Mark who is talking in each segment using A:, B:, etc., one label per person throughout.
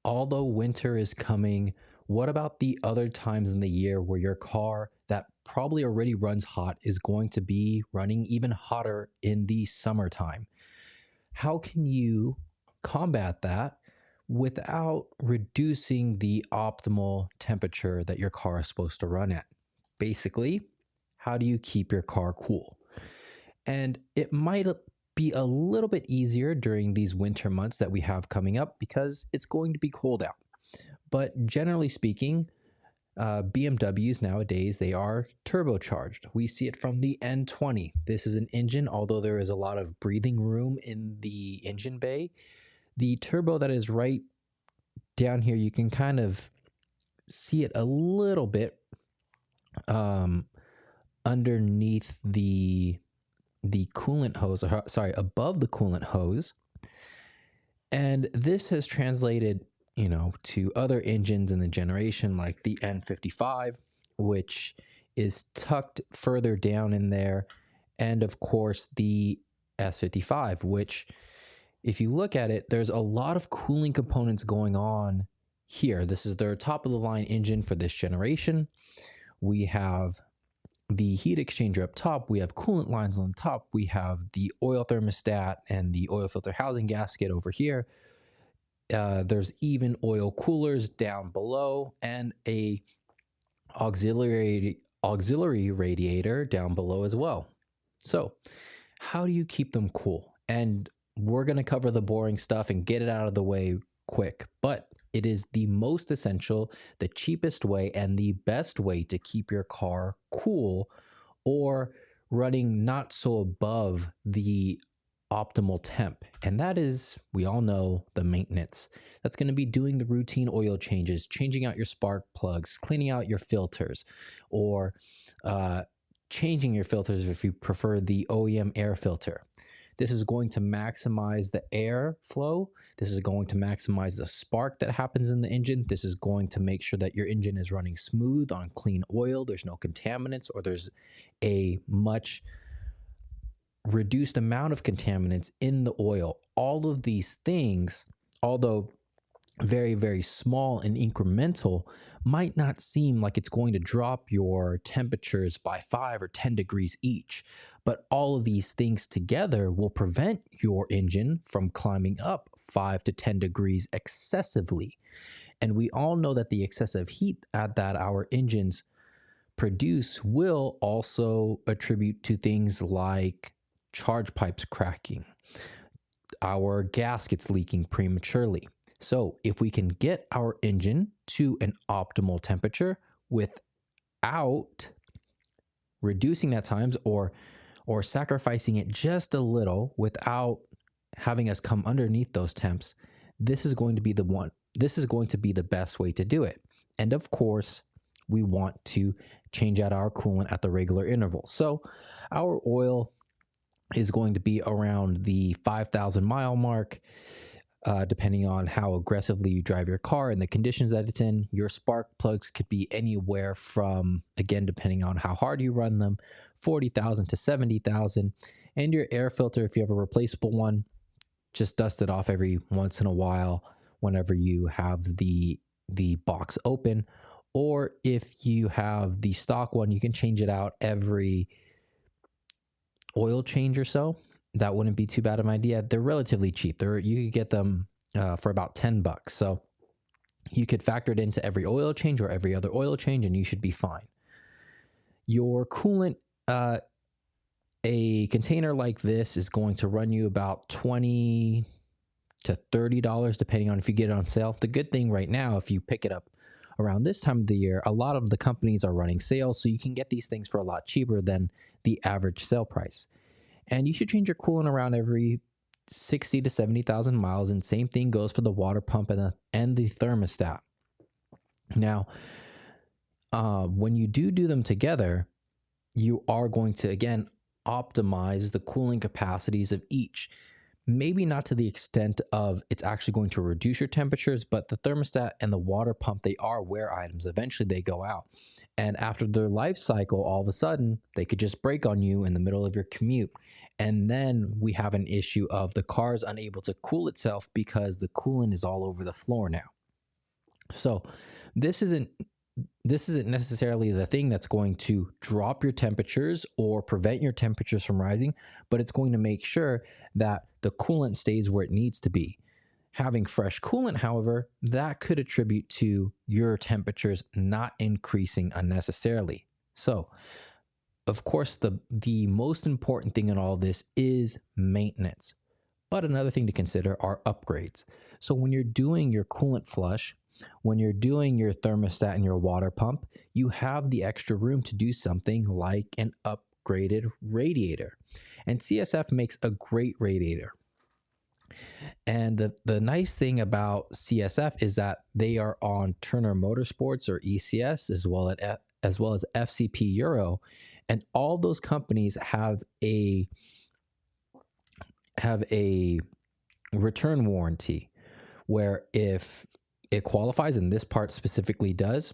A: although winter is coming, what about the other times in the year where your car that probably already runs hot is going to be running even hotter in the summertime? How can you combat that without reducing the optimal temperature that your car is supposed to run at? Basically, how do you keep your car cool? And it might be a little bit easier during these winter months that we have coming up because it's going to be cold out. But generally speaking, BMWs nowadays, they are turbocharged. We see it from the N20. This is an engine, although there is a lot of breathing room in the engine bay. The turbo that is right down here, you can kind of see it a little bit underneath the coolant hose, or sorry, above the coolant hose. And this has translated, to other engines in the generation like the N55, which is tucked further down in there. And of course, the S55, which, if you look at it, there's a lot of cooling components going on here. This is their top of the line engine for this generation. We have the heat exchanger up top. We have coolant lines on the top. We have the oil thermostat and the oil filter housing gasket over here. There's even oil coolers down below and a auxiliary radiator down below as well. So how do you keep them cool? And we're going to cover the boring stuff and get it out of the way quick, but it is the most essential, the cheapest way, and the best way to keep your car cool or running not so above the optimal temp. And that is, we all know, the maintenance. That's going to be doing the routine oil changes, changing out your spark plugs, cleaning out your filters, or changing your filters if you prefer the OEM air filter. This is going to maximize the air flow. This is going to maximize the spark that happens in the engine. This is going to make sure that your engine is running smooth on clean oil. There's no contaminants, or there's a much reduced amount of contaminants in the oil. All of these things, although very, very small and incremental, might not seem like it's going to drop your temperatures by 5 or 10 degrees each. But all of these things together will prevent your engine from climbing up 5 to 10 degrees excessively. And we all know that the excessive heat that our engines produce will also attribute to things like charge pipes cracking, our gaskets leaking prematurely. So if we can get our engine to an optimal temperature without reducing that times or sacrificing it just a little without having us come underneath those temps, this is going to be the best way to do it. And of course, we want to change out our coolant at the regular intervals. So our oil is going to be around the 5,000 mile mark, depending on how aggressively you drive your car and the conditions that it's in. Your spark plugs could be anywhere from, again, depending on how hard you run them, 40,000 to 70,000. And your air filter, if you have a replaceable one, just dust it off every once in a while whenever you have the box open. Or if you have the stock one, you can change it out every oil change or so. That wouldn't be too bad of an idea. They're relatively cheap. You could get them for about $10. So you could factor it into every oil change or every other oil change, and you should be fine. Your coolant, a container like this is going to run you about $20 to $30, depending on if you get it on sale. The good thing right now, if you pick it up around this time of the year, a lot of the companies are running sales, so you can get these things for a lot cheaper than the average sale price. And you should change your coolant around every 60 to 70,000 miles, and same thing goes for the water pump and the thermostat. Now, when you do them together, you are going to, again, optimize the cooling capacities of each. Maybe not to the extent of it's actually going to reduce your temperatures, but the thermostat and the water pump, they are wear items. Eventually they go out. And after their life cycle, all of a sudden, they could just break on you in the middle of your commute. And then we have an issue of the car is unable to cool itself because the coolant is all over the floor now. So this isn't necessarily the thing that's going to drop your temperatures or prevent your temperatures from rising, but it's going to make sure that the coolant stays where it needs to be. Having fresh coolant, however, that could attribute to your temperatures not increasing unnecessarily. So, of course, the most important thing in all of this is maintenance. But another thing to consider are upgrades. So when you're doing your coolant flush, when you're doing your thermostat and your water pump, you have the extra room to do something like an upgraded radiator. And CSF makes a great radiator. And the nice thing about CSF is that they are on Turner Motorsports or ECS as well as FCP Euro, and all those companies have a return warranty where if it qualifies, and this part specifically does,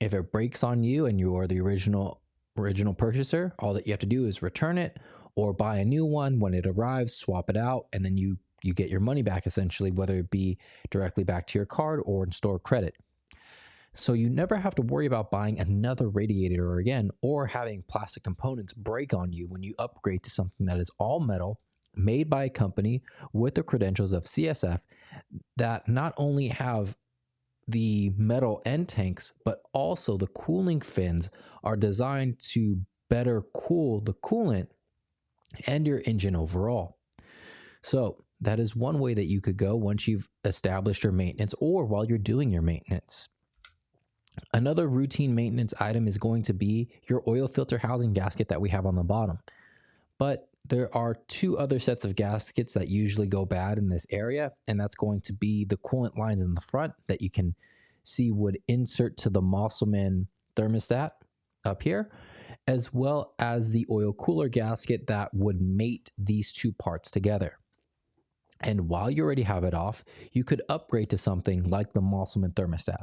A: if it breaks on you and you are the original purchaser, all that you have to do is return it or buy a new one. When it arrives, swap it out, and then you get your money back, essentially, whether it be directly back to your card or in store credit. So you never have to worry about buying another radiator again or having plastic components break on you when you upgrade to something that is all metal, made by a company with the credentials of CSF that not only have the metal end tanks, but also the cooling fins are designed to better cool the coolant and your engine overall. So that is one way that you could go once you've established your maintenance or while you're doing your maintenance. Another routine maintenance item is going to be your oil filter housing gasket that we have on the bottom. But there are two other sets of gaskets that usually go bad in this area, and that's going to be the coolant lines in the front that you can see would insert to the Mosselman thermostat up here, as well as the oil cooler gasket that would mate these two parts together. And while you already have it off, you could upgrade to something like the Mosselman thermostat.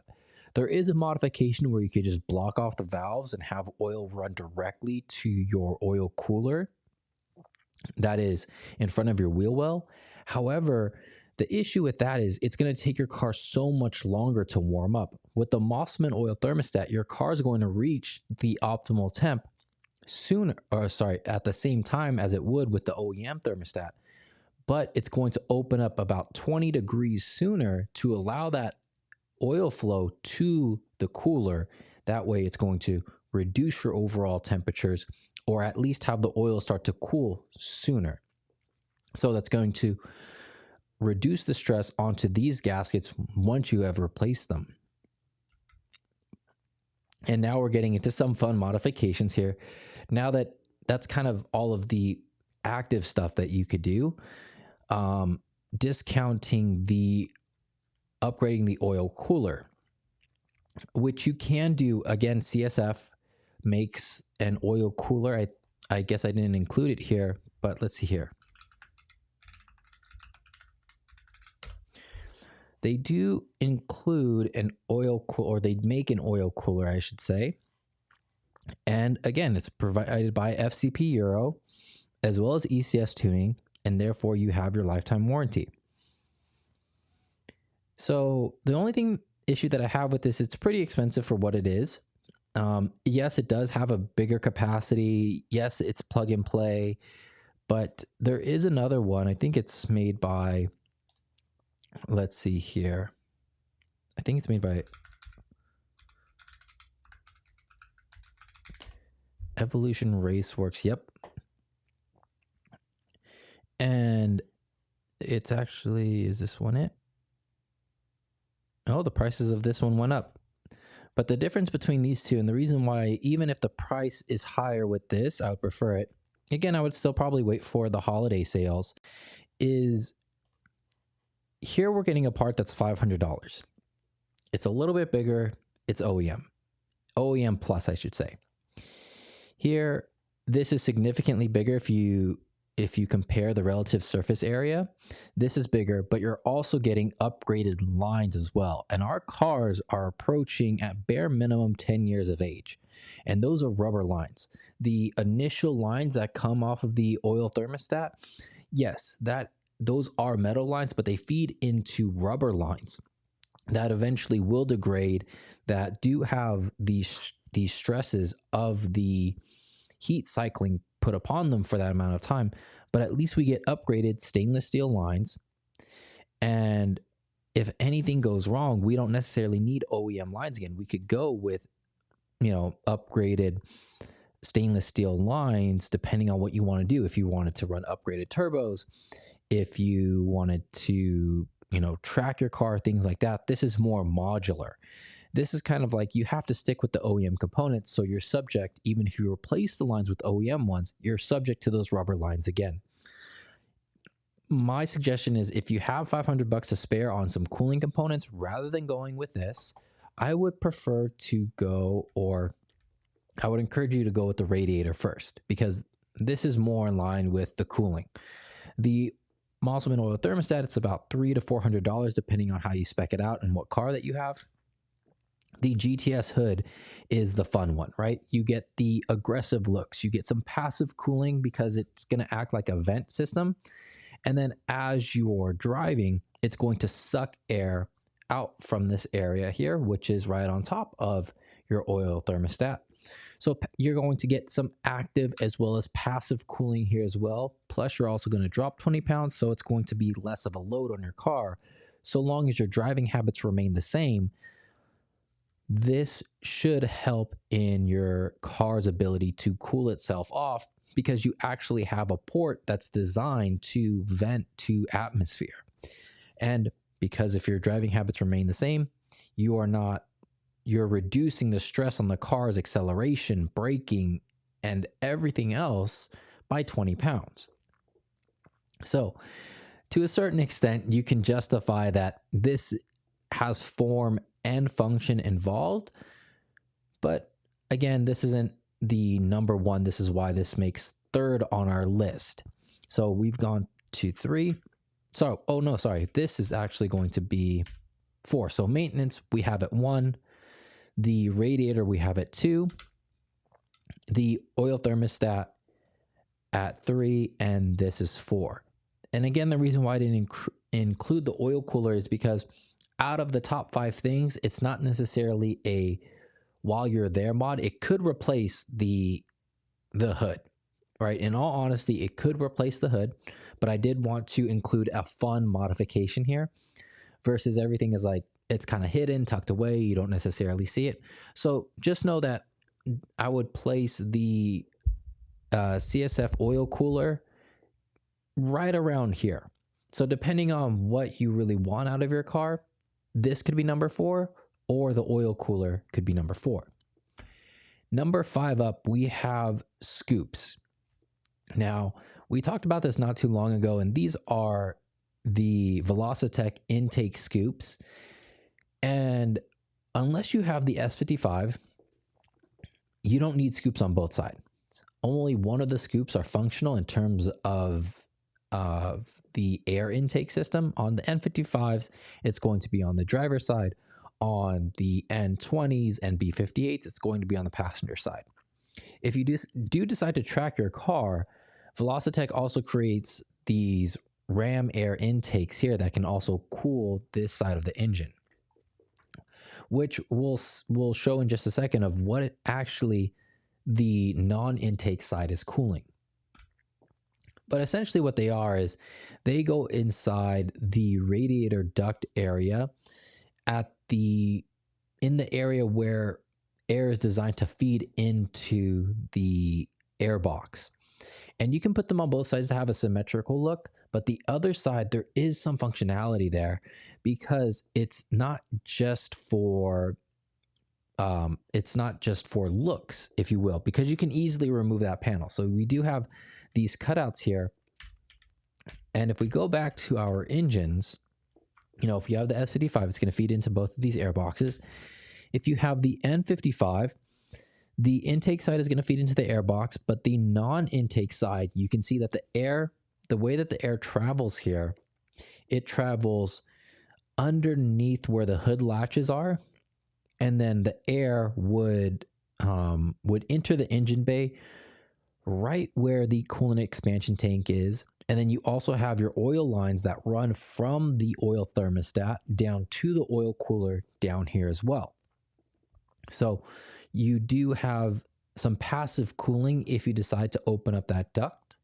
A: There is a modification where you could just block off the valves and have oil run directly to your oil cooler that is in front of your wheel well. However, the issue with that is it's going to take your car so much longer to warm up. With the Mosselman oil thermostat, your car is going to reach the optimal temp at the same time as it would with the OEM thermostat. But it's going to open up about 20 degrees sooner to allow that oil flow to the cooler. That way it's going to reduce your overall temperatures or at least have the oil start to cool sooner. So that's going to reduce the stress onto these gaskets once you have replaced them. And now we're getting into some fun modifications here. Now that that's kind of all of the active stuff that you could do, discounting the upgrading the oil cooler, which you can do. Again, CSF makes an oil cooler. I guess I didn't include it here, but let's see here. They do include an oil cooler, or they make an oil cooler, I should say. And again, it's provided by FCP Euro as well as ECS tuning, and therefore you have your lifetime warranty. So the only issue that I have with this, it's pretty expensive for what it is. Yes, it does have a bigger capacity. Yes, it's plug and play, but there is another one. I think it's made by, let's see here. I think it's made by Evolution Raceworks. Yep. And it's actually, is this one it? Oh, the prices of this one went up. But the difference between these two, and the reason why, even if the price is higher with this, I would prefer it. Again, I would still probably wait for the holiday sales. Is here we're getting a part that's $500. It's a little bit bigger. It's OEM. OEM plus, I should say. Here, this is significantly bigger if you compare the relative surface area. This is bigger, but you're also getting upgraded lines as well. And our cars are approaching at bare minimum 10 years of age. And those are rubber lines. The initial lines that come off of the oil thermostat, yes, those are metal lines, but they feed into rubber lines. that eventually will degrade, that do have these stresses of the heat cycling put upon them for that amount of time. But at least we get upgraded stainless steel lines. And if anything goes wrong, we don't necessarily need OEM lines again. We could go with, upgraded stainless steel lines depending on what you want to do. If you wanted to run upgraded turbos, if you wanted to, track your car, things like that. This is more modular. This is kind of like you have to stick with the OEM components. So you're subject, even if you replace the lines with OEM ones, you're subject to those rubber lines again. My suggestion is if you have $500 to spare on some cooling components, rather than going with this, I would prefer to go, or I would encourage you to go with the radiator first, because this is more in line with the cooling. The Mosselman oil thermostat, it's about $300 to $400 depending on how you spec it out and what car that you have. The GTS hood is the fun one, right? You get the aggressive looks. You get some passive cooling because it's going to act like a vent system. And then as you're driving, it's going to suck air out from this area here, which is right on top of your oil thermostat. So you're going to get some active as well as passive cooling here as well. Plus, you're also going to drop 20 pounds, so it's going to be less of a load on your car. So long as your driving habits remain the same, this should help in your car's ability to cool itself off, because you actually have a port that's designed to vent to atmosphere. And because if your driving habits remain the same, you're reducing the stress on the car's acceleration, braking, and everything else by 20 pounds. So to a certain extent, you can justify that this has form and function involved. But again, this isn't the number one. This is why this makes third on our list. So we've gone to 3. Sorry. This is actually going to be 4. So maintenance, we have at 1. The radiator, we have at 2. The oil thermostat at 3, and this is 4. And again, the reason why I didn't include the oil cooler is because out of the top 5 things, it's not necessarily a while you're there mod. It could replace the hood, right? In all honesty, it could replace the hood, but I did want to include a fun modification here versus everything is like, it's kind of hidden, tucked away. You don't necessarily see it. So just know that I would place the CSF oil cooler right around here. So depending on what you really want out of your car, this could be number 4, or the oil cooler could be number 4. Number 5 up, we have scoops. Now, we talked about this not too long ago, and these are the Velocitech intake scoops. And unless you have the S55, you don't need scoops on both sides. Only one of the scoops are functional in terms of the air intake system. On the N55s, it's going to be on the driver's side. On the N20s and B58s, it's going to be on the passenger side. If you do decide to track your car, Velocitech also creates these ram air intakes here that can also cool this side of the engine, which we'll show in just a second of what it actually the non-intake side is cooling. But essentially what they are is they go inside the radiator duct area in the area where air is designed to feed into the air box. And you can put them on both sides to have a symmetrical look, but the other side, there is some functionality there because it's not just for looks, if you will, because you can easily remove that panel. So we do have these cutouts here. And if we go back to our engines, if you have the S55, it's going to feed into both of these air boxes. If you have the N55, the intake side is going to feed into the air box, but the non-intake side, you can see that the way that the air travels here, it travels underneath where the hood latches are, and then the air would enter the engine bay right where the coolant expansion tank is, And then you also have your oil lines that run from the oil thermostat down to the oil cooler down here as well. So you do have some passive cooling if you decide to open up that duct.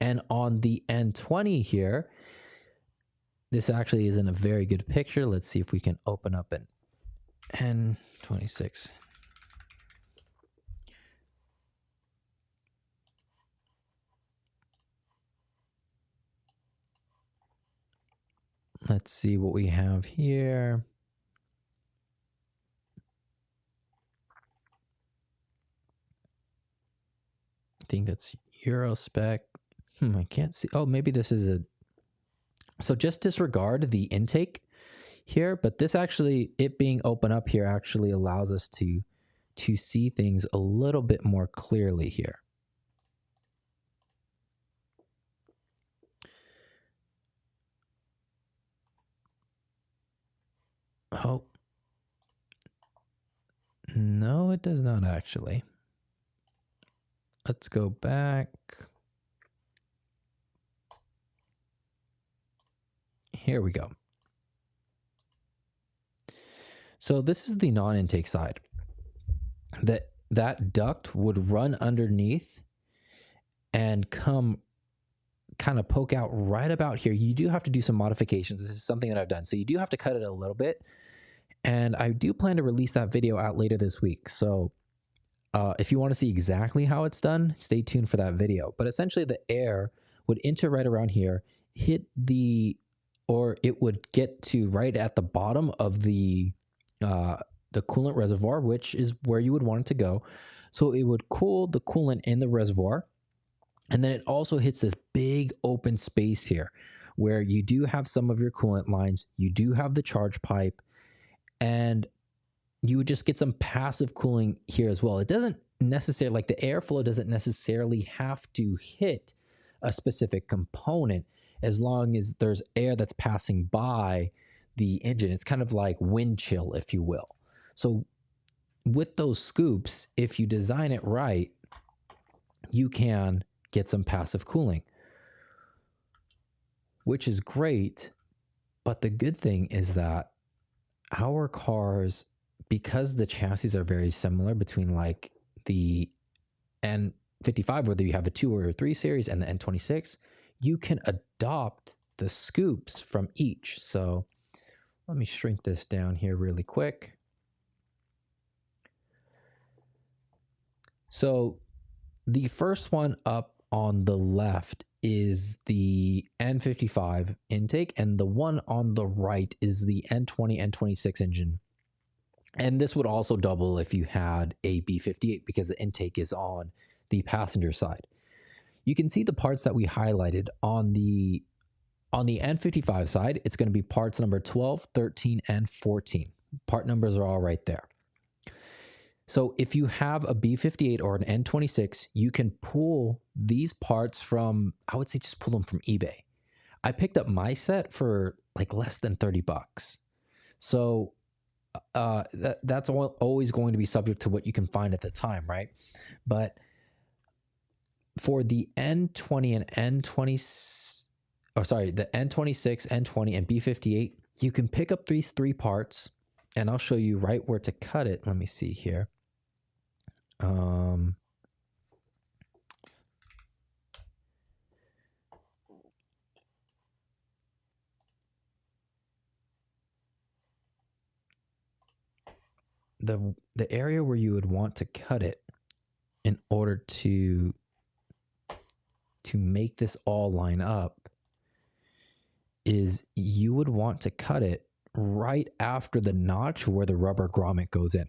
A: And on the N20 here, this actually isn't a very good picture. Let's see if we can open up an N26. Let's see what we have here. I think that's Euro spec. I can't see. Oh, maybe this is a... So just disregard the intake here, but this actually, it being open up here actually allows us to see things a little bit more clearly here. Oh, no, it does not actually. Let's go back. Here we go. So this is the non-intake side. That duct would run underneath and come kind of poke out right about here. You do have to do some modifications. This is something that I've done. So you do have to cut it a little bit. And I do plan to release that video out later this week. So if you want to see exactly how it's done, stay tuned for that video. But essentially the air would enter right around here, hit the, or it would get to right at the bottom of the coolant reservoir, which is where you would want it to go. So it would cool the coolant in the reservoir. And then it also hits this big open space here where you do have some of your coolant lines. You do have the charge pipe, and you would just get some passive cooling here as well. It doesn't necessarily, like the airflow doesn't necessarily have to hit a specific component as long as there's air that's passing by the engine. It's kind of like wind chill, if you will. So with those scoops, if you design it right, you can get some passive cooling, which is great. But the good thing is that our cars, because the chassis are very similar between like the N55, whether you have a 2 or a 3 series, and the N26, you can adopt the scoops from each. So let me shrink this down here really quick. So the first one up on the left is the N55 intake, and the one on the right is the N20, N26 engine. And this would also double if you had a B58 because the intake is on the passenger side. You can see the parts that we highlighted on the N55 side. It's going to be parts number 12, 13, and 14. Part numbers are all right there. So if you have a B58 or an N26, you can pull these parts from, I would say just pull them from eBay. I picked up my set for like less than 30 bucks. So that's always going to be subject to what you can find at the time, right? But for the N20 and N20, oh sorry, the N26, N20, and B58, you can pick up these 3 parts, and I'll show you right where to cut it. Let me see here. The area where you would want to cut it in order to make this all line up is you would want to cut it right after the notch where the rubber grommet goes in.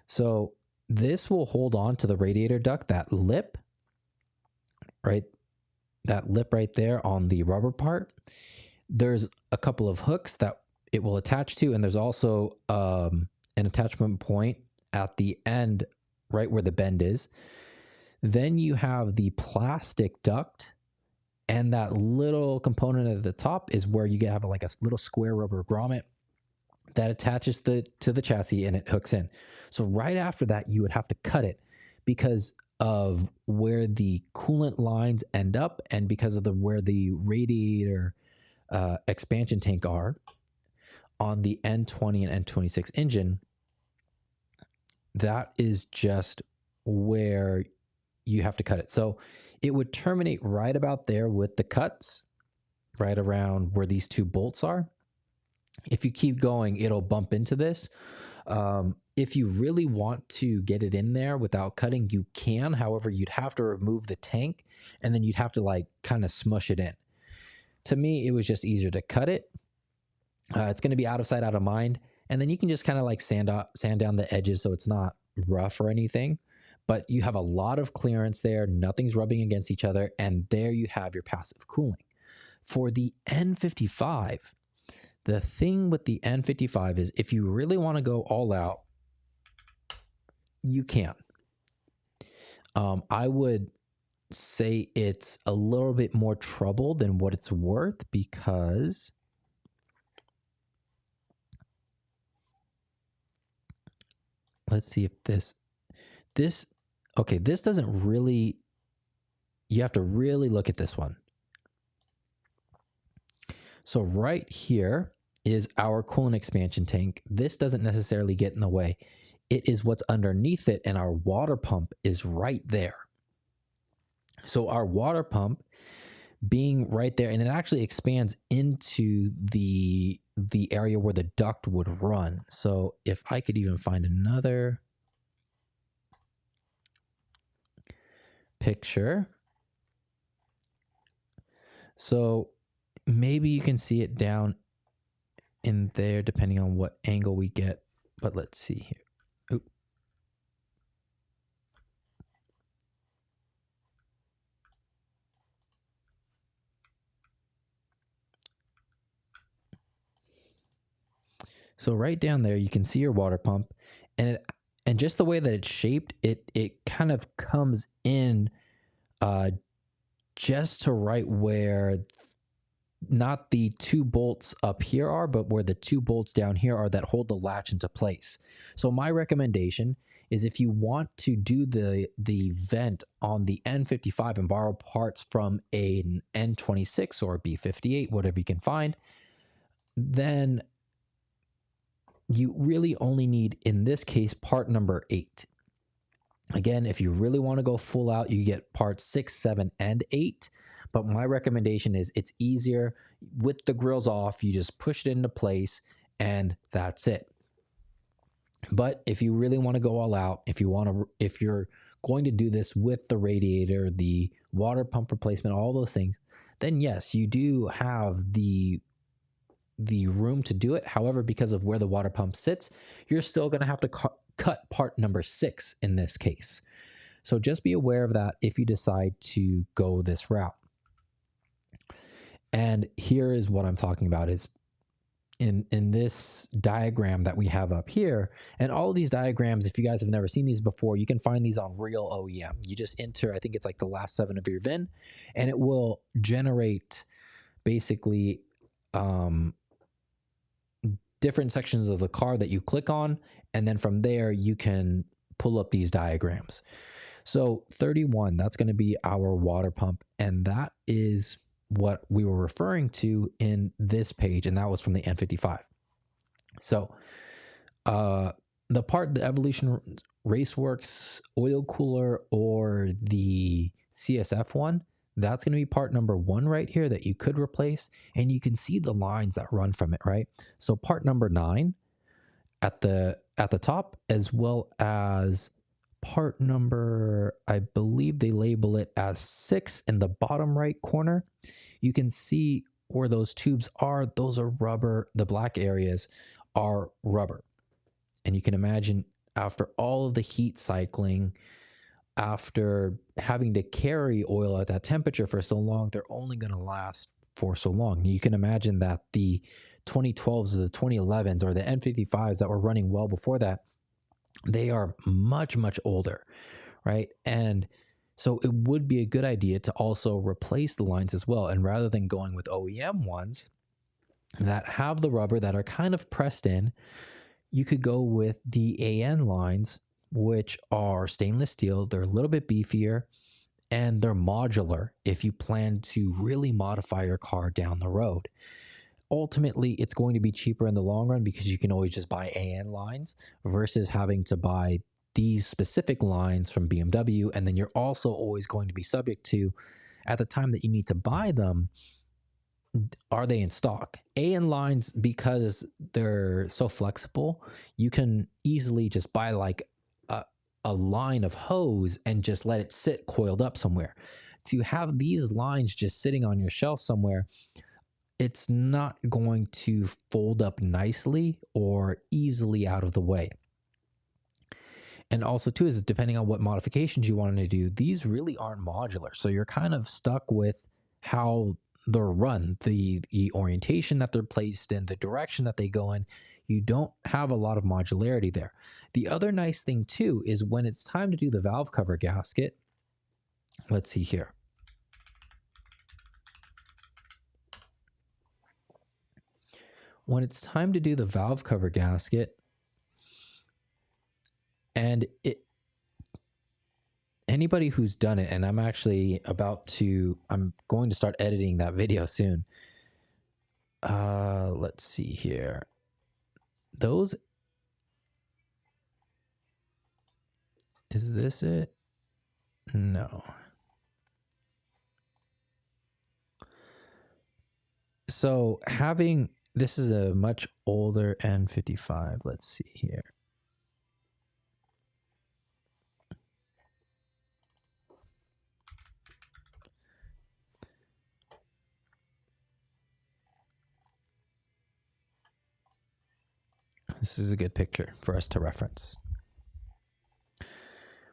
A: So this will hold on to the radiator duct, that lip, right? That lip right there on the rubber part. There's a couple of hooks that it will attach to, and there's also an attachment point at the end, right where the bend is. Then you have the plastic duct, and that little component at the top is where you have like a little square rubber grommet that attaches to the chassis, and it hooks in. So right after that, you would have to cut it because of where the coolant lines end up, and because of where the radiator expansion tank are on the N20 and N26 engine, that is just where you have to cut it. So it would terminate right about there with the cuts, right around where these two bolts are. If you keep going, it'll bump into this. If you really want to get it in there without cutting, you can. However, you'd have to remove the tank, and then you'd have to like kind of smush it in. To me, it was just easier to cut it. It's going to be out of sight, out of mind. And then you can just kind of like sand down the edges so it's not rough or anything. But you have a lot of clearance there. Nothing's rubbing against each other. And there you have your passive cooling. For the N55, the thing with the N55 is if you really want to go all out, you can. I would say it's a little bit more trouble than what it's worth, because let's see if this doesn't really, you have to really look at this one. So right here is our coolant expansion tank. This doesn't necessarily get in the way. It is what's underneath it, and our water pump is right there. So our water pump being right there, and it actually expands into the area where the duct would run. So if I could even find another picture. So maybe you can see it down in there depending on what angle we get, but let's see here. Oop. So right down there, you can see your water pump, and just the way that it's shaped, it kind of comes in just to right where not the two bolts up here are, but where the two bolts down here are that hold the latch into place. So my recommendation is if you want to do the vent on the N55 and borrow parts from an N26 or a B58, whatever you can find, then you really only need, in this case, part number 8. Again, if you really want to go full out, you get parts 6, 7, and 8. But my recommendation is it's easier with the grills off. You just push it into place and that's it. But if you really want to go all out, if you're going to do this with the radiator, the water pump replacement, all those things, then yes, you do have the room to do it. However, because of where the water pump sits, you're still going to have to cut part number 6 in this case. So just be aware of that if you decide to go this route. And here is what I'm talking about is in this diagram that we have up here. And all of these diagrams, if you guys have never seen these before, you can find these on Real OEM. You just enter, I think it's like the last 7 of your VIN, and it will generate basically different sections of the car that you click on. And then from there, you can pull up these diagrams. So 31, that's going to be our water pump. And that is what we were referring to in this page. And that was from the N55. So the part, the Evolution Raceworks oil cooler or the CSF one, that's going to be part number 1 right here that you could replace. And you can see the lines that run from it, right? So part number 9 at the top, as well as part number, I believe they label it as 6 in the bottom right corner. You can see where those tubes are. Those are rubber. The black areas are rubber. And you can imagine after all of the heat cycling, after having to carry oil at that temperature for so long, they're only going to last for so long. You can imagine that the 2012s or the 2011s or the N55s that were running well before that, they are much, much older, right? And so it would be a good idea to also replace the lines as well. And rather than going with OEM ones that have the rubber that are kind of pressed in, you could go with the AN lines, which are stainless steel. They're a little bit beefier and they're modular if you plan to really modify your car down the road. Ultimately, it's going to be cheaper in the long run because you can always just buy AN lines versus having to buy these specific lines from BMW. And then you're also always going to be subject to, at the time that you need to buy them, are they in stock? AN lines, because they're so flexible, you can easily just buy like a line of hose and just let it sit coiled up somewhere. To have these lines just sitting on your shelf somewhere, it's not going to fold up nicely or easily out of the way. And also too, is depending on what modifications you want to do, these really aren't modular. So you're kind of stuck with how they're run, the orientation that they're placed in, the direction that they go in. You don't have a lot of modularity there. The other nice thing too is when it's time to do the valve cover gasket, let's see here. When it's time to do the valve cover gasket, and anybody who's done it, and I'm going to start editing that video soon. Let's see here. Is this it? No. So this is a much older N55. Let's see here. This is a good picture for us to reference.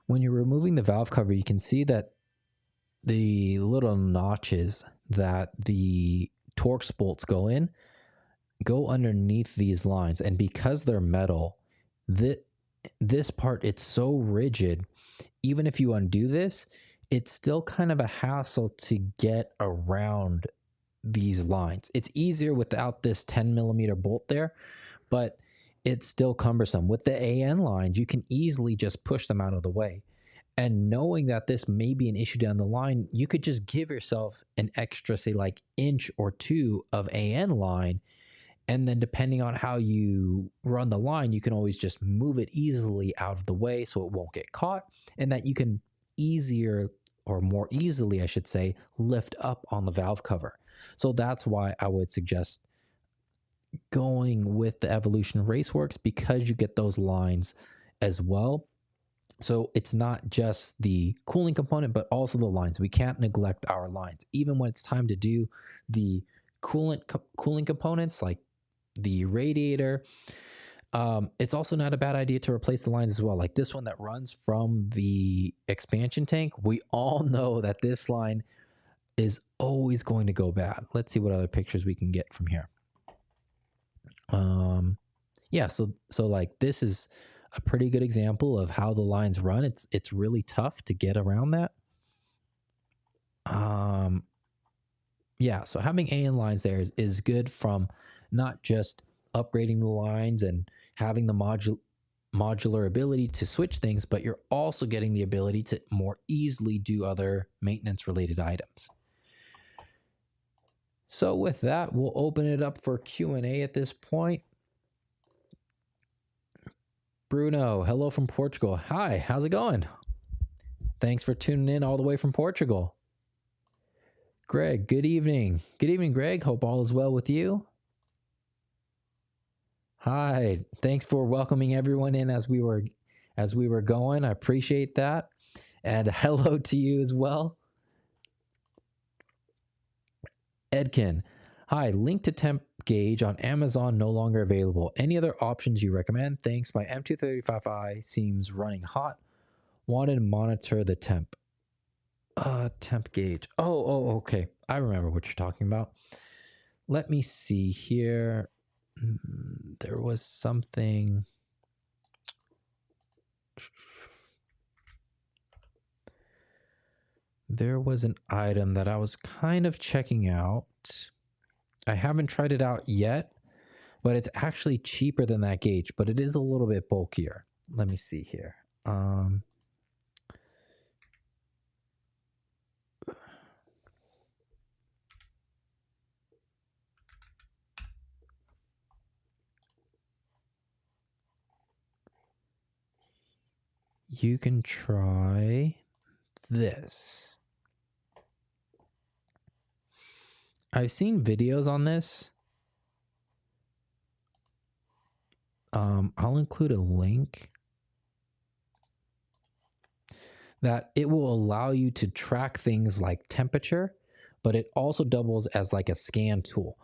A: When you're removing the valve cover, you can see that the little notches that the Torx bolts go underneath these lines. And because they're metal, this part, it's so rigid. Even if you undo this, it's still kind of a hassle to get around these lines. It's easier without this 10mm bolt there, but it's still cumbersome. With the AN lines, you can easily just push them out of the way. And knowing that this may be an issue down the line, you could just give yourself an extra, say like inch or two of AN line. And then depending on how you run the line, you can always just move it easily out of the way so it won't get caught. And that you can more easily, I should say, lift up on the valve cover. So that's why I would suggest going with the Evolution Raceworks, because you get those lines as well. So it's not just the cooling component, but also the lines. We can't neglect our lines. Even when it's time to do the cooling components like the radiator, it's also not a bad idea to replace the lines as well. Like this one that runs from the expansion tank, we all know that this line is always going to go bad. Let's see what other pictures we can get from here. Yeah, so like this is a pretty good example of how the lines run. It's really tough to get around that. Yeah, so having AN lines there is good from not just upgrading the lines and having the modular ability to switch things, but you're also getting the ability to more easily do other maintenance related items. So with that, we'll open it up for Q&A at this point. Bruno, hello from Portugal. Hi, how's it going? Thanks for tuning in all the way from Portugal. Greg, good evening. Good evening, Greg. Hope all is well with you. Hi, thanks for welcoming everyone in as we were going. I appreciate that. And hello to you as well. Edkin, hi, link to temp gauge on Amazon no longer available. Any other options you recommend? Thanks. My M235i seems running hot. Wanted to monitor the temp. Temp gauge. Oh, okay. I remember what you're talking about. Let me see here. There was something. There was an item that I was kind of checking out. I haven't tried it out yet, but it's actually cheaper than that gauge, but it is a little bit bulkier. Let me see here. You can try this. I've seen videos on this. I'll include a link that it will allow you to track things like temperature, but it also doubles as like a scan tool.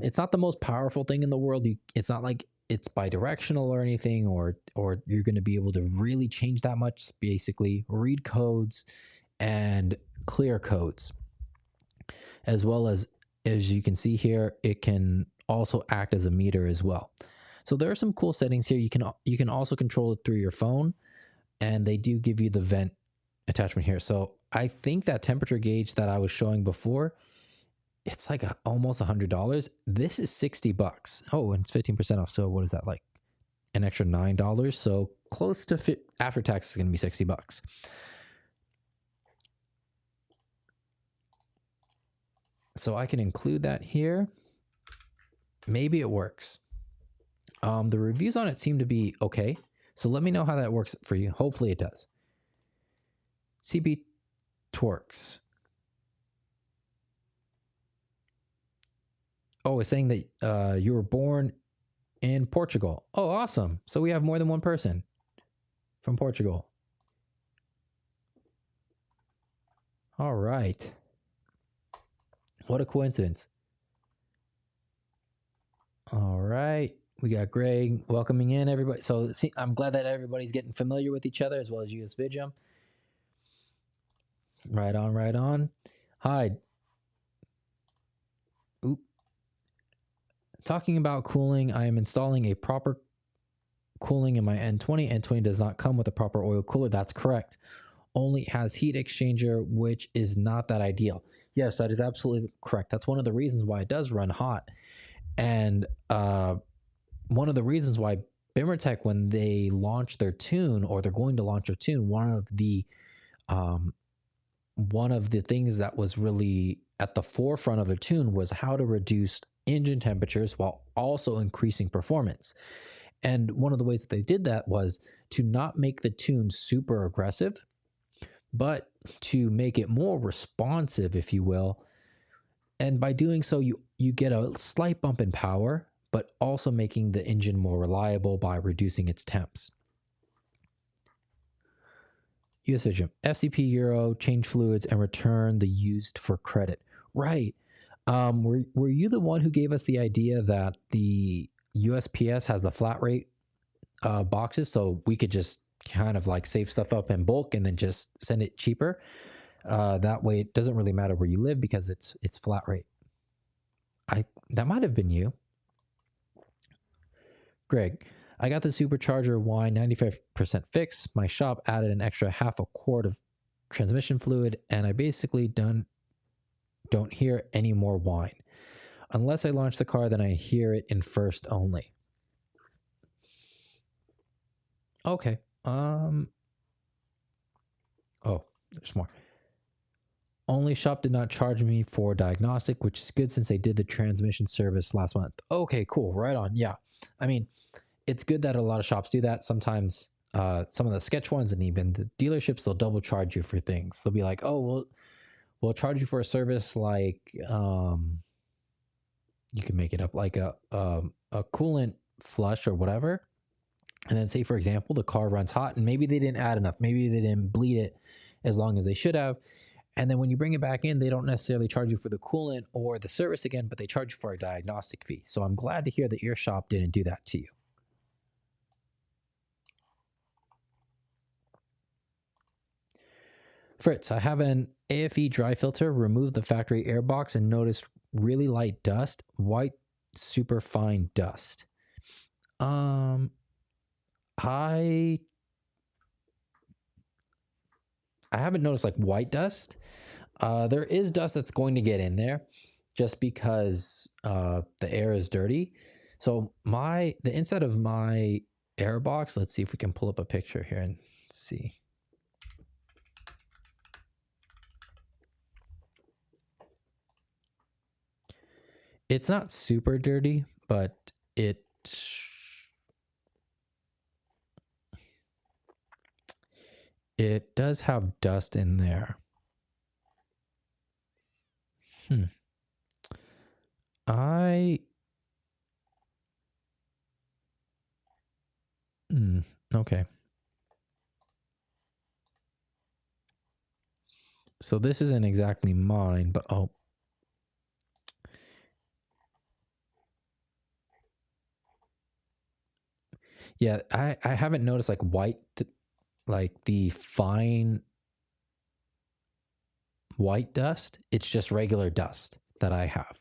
A: It's not the most powerful thing in the world. It's not like it's bidirectional or anything, or you're going to be able to really change that much. It's basically read codes and clear codes, as well as you can see here, it can also act as a meter as well. So there are some cool settings here. You can also control it through your phone, and they do give you the vent attachment here. So I think that temperature gauge that I was showing before, it's like almost $100. This is $60. Oh, and it's 15% off. So what is that, like an extra $9? So close to after tax is going to be $60. So I can include that here. Maybe it works. The reviews on it seem to be okay. So let me know how that works for you. Hopefully it does. CB Twerks. Oh, it's saying that you were born in Portugal. Oh, awesome. So we have more than one person from Portugal. All right. What a coincidence. All right. We got Greg welcoming in everybody. So see, I'm glad that everybody's getting familiar with each other, as well as you as Vidjum. Right on, right on. Hi. Oop. Talking about cooling, I am installing a proper cooling in my N20. N20 does not come with a proper oil cooler. That's correct. Only has heat exchanger, which is not that ideal. Yes, that is absolutely correct. That's one of the reasons why it does run hot. And one of the reasons why Bimmertech, when they launch their tune, or they're going to launch their tune, one of the things that was really at the forefront of their tune was how to reduce engine temperatures while also increasing performance. And one of the ways that they did that was to not make the tune super aggressive, but to make it more responsive, if you will. And by doing so, you get a slight bump in power, but also making the engine more reliable by reducing its temps. US Vidjum, FCP Euro, change fluids, and return the used for credit. Right. Were you the one who gave us the idea that the USPS has the flat rate boxes, so we could just kind of like save stuff up in bulk and then just send it cheaper? That way it doesn't really matter where you live because it's flat rate. That might have been you. Greg, I got the supercharger Y 95% fix. My shop added an extra half a quart of transmission fluid, and I basically don't hear any more whine. Unless I launch the car, then I hear it in first only. Okay. Oh, there's more. Only shop did not charge me for diagnostic, which is good since they did the transmission service last month. Okay, cool. Right on. Yeah. I mean, it's good that a lot of shops do that. Sometimes some of the sketch ones and even the dealerships, they'll double charge you for things. They'll be like, oh, we'll charge you for a service like, you can make it up, like a coolant flush or whatever. And then say, for example, the car runs hot and maybe they didn't add enough. Maybe they didn't bleed it as long as they should have. And then when you bring it back in, they don't necessarily charge you for the coolant or the service again, but they charge you for a diagnostic fee. So I'm glad to hear that your shop didn't do that to you. Fritz, I have an AFE dry filter, removed the factory air box and noticed really light dust, white super fine dust. I haven't noticed like white dust. There is dust that's going to get in there just because the air is dirty. So the inside of my air box, let's see if we can pull up a picture here. And Let's see. It's not super dirty, but it does have dust in there. Okay. So this isn't exactly mine, but oh. Yeah, I haven't noticed like white, like the fine white dust. It's just regular dust that I have.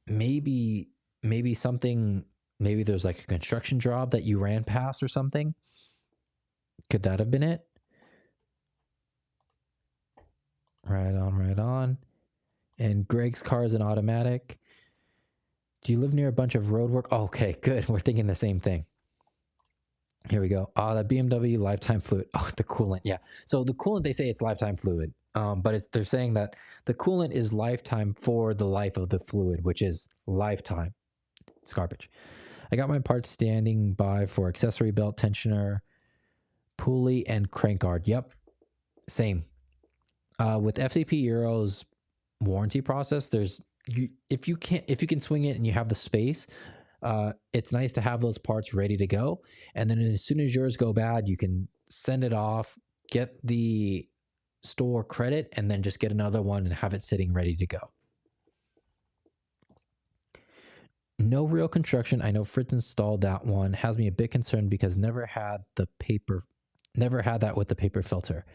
A: Maybe something, maybe there's like a construction job that you ran past or something. Could that have been it? Right on. And Greg's car is an automatic. Do you live near a bunch of road work? Oh, okay, good. We're thinking the same thing. Here we go. The BMW lifetime fluid. Oh, the coolant. Yeah. So the coolant, they say it's lifetime fluid. But they're saying that the coolant is lifetime for the life of the fluid, which is lifetime. It's garbage. I got my parts standing by for accessory belt tensioner, pulley, and crank guard. Yep. Same. With FCP Euro's warranty process, if you can swing it and you have the space, it's nice to have those parts ready to go. And then as soon as yours go bad, you can send it off, get the store credit, and then just get another one and have it sitting ready to go. No real construction. I know Fritz installed that one. Has me a bit concerned because never had that with the paper filter.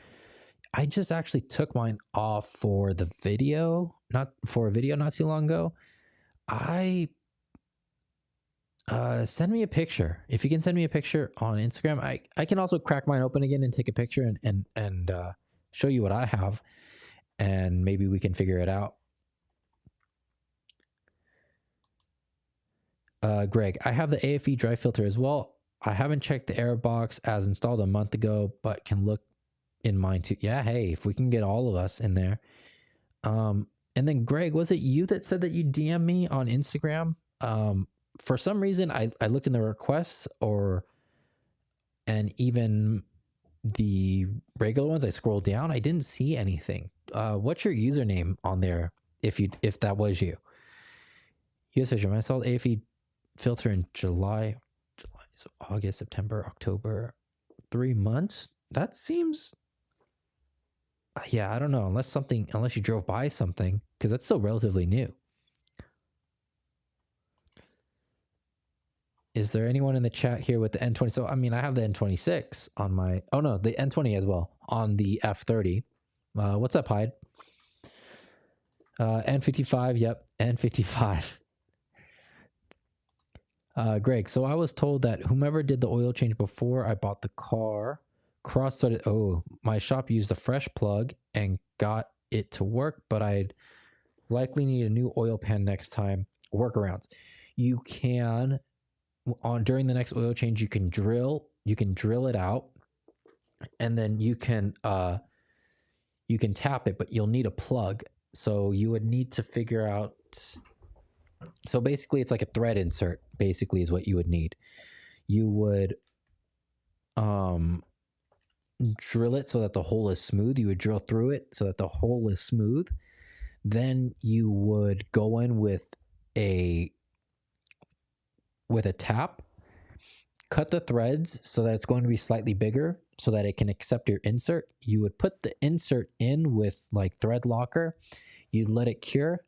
A: I just actually took mine off for the video, not too long ago. Send me a picture. If you can send me a picture on Instagram, I can also crack mine open again and take a picture and show you what I have, and maybe we can figure it out. Greg, I have the AFE dry filter as well. I haven't checked the air box as installed a month ago, but can look in mine too. Yeah, hey, if we can get all of us in there. And then Greg, was it you that said that you DM me on Instagram? For some reason, I looked in the requests and even the regular ones, I scrolled down, I didn't see anything. What's your username on there if that was you? US Fisherman, I installed AFE filter in July, so August, September, October, 3 months. That seems, yeah, I don't know, unless you drove by something, because that's still relatively new. Is there anyone in the chat here with the N20? So, I mean, I have the N26 on my, oh no, the N20 as well on the F30. What's up, Hyde? N55, yep, N55. Greg, so I was told that whomever did the oil change before I bought the car cross-threaded. Oh, my shop used a fresh plug and got it to work, but I'd likely need a new oil pan next time. Workarounds. You can, during the next oil change, you can drill it out, and then you can tap it, but you'll need a plug. So you would need to figure out. So basically, it's like a thread insert, basically, is what you would need. You would drill it so that the hole is smooth. You would drill through it so that the hole is smooth. Then you would go in with a tap, cut the threads so that it's going to be slightly bigger so that it can accept your insert. You would put the insert in with like thread locker. You'd let it cure.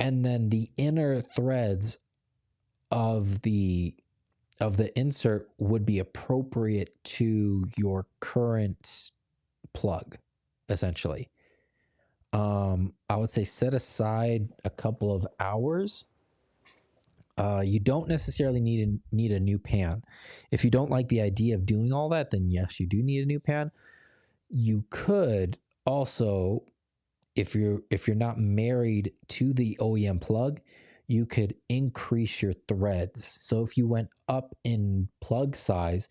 A: And then the inner threads of the insert would be appropriate to your current plug, essentially. I would say set aside a couple of hours. You don't necessarily need a new pan. If you don't like the idea of doing all that, then yes, you do need a new pan. You could also, if you're not married to the OEM plug, you could increase your threads. So if you went up in plug size,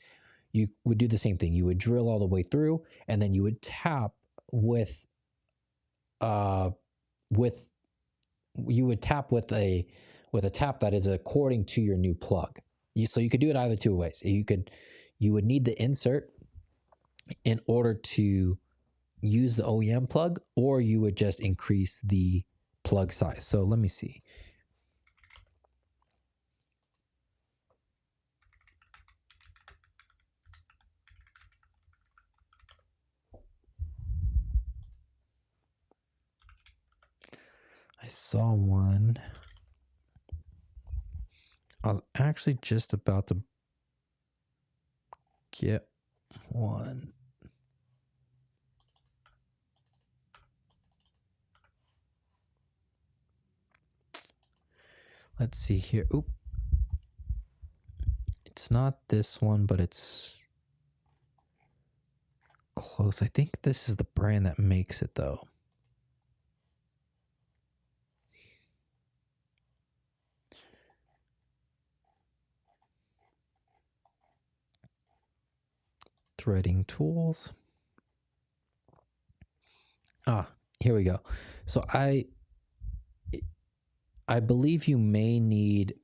A: you would do the same thing. You would drill all the way through, and then you would tap with a tap that is according to your new plug. So you could do it either two ways. You would need the insert in order to use the OEM plug, or you would just increase the plug size. So let me see. I saw one. I was actually just about to get one. Let's see here. Oop. It's not this one, but it's close. I think this is the brand that makes it, though. Threading tools. Here we go. So I believe you might need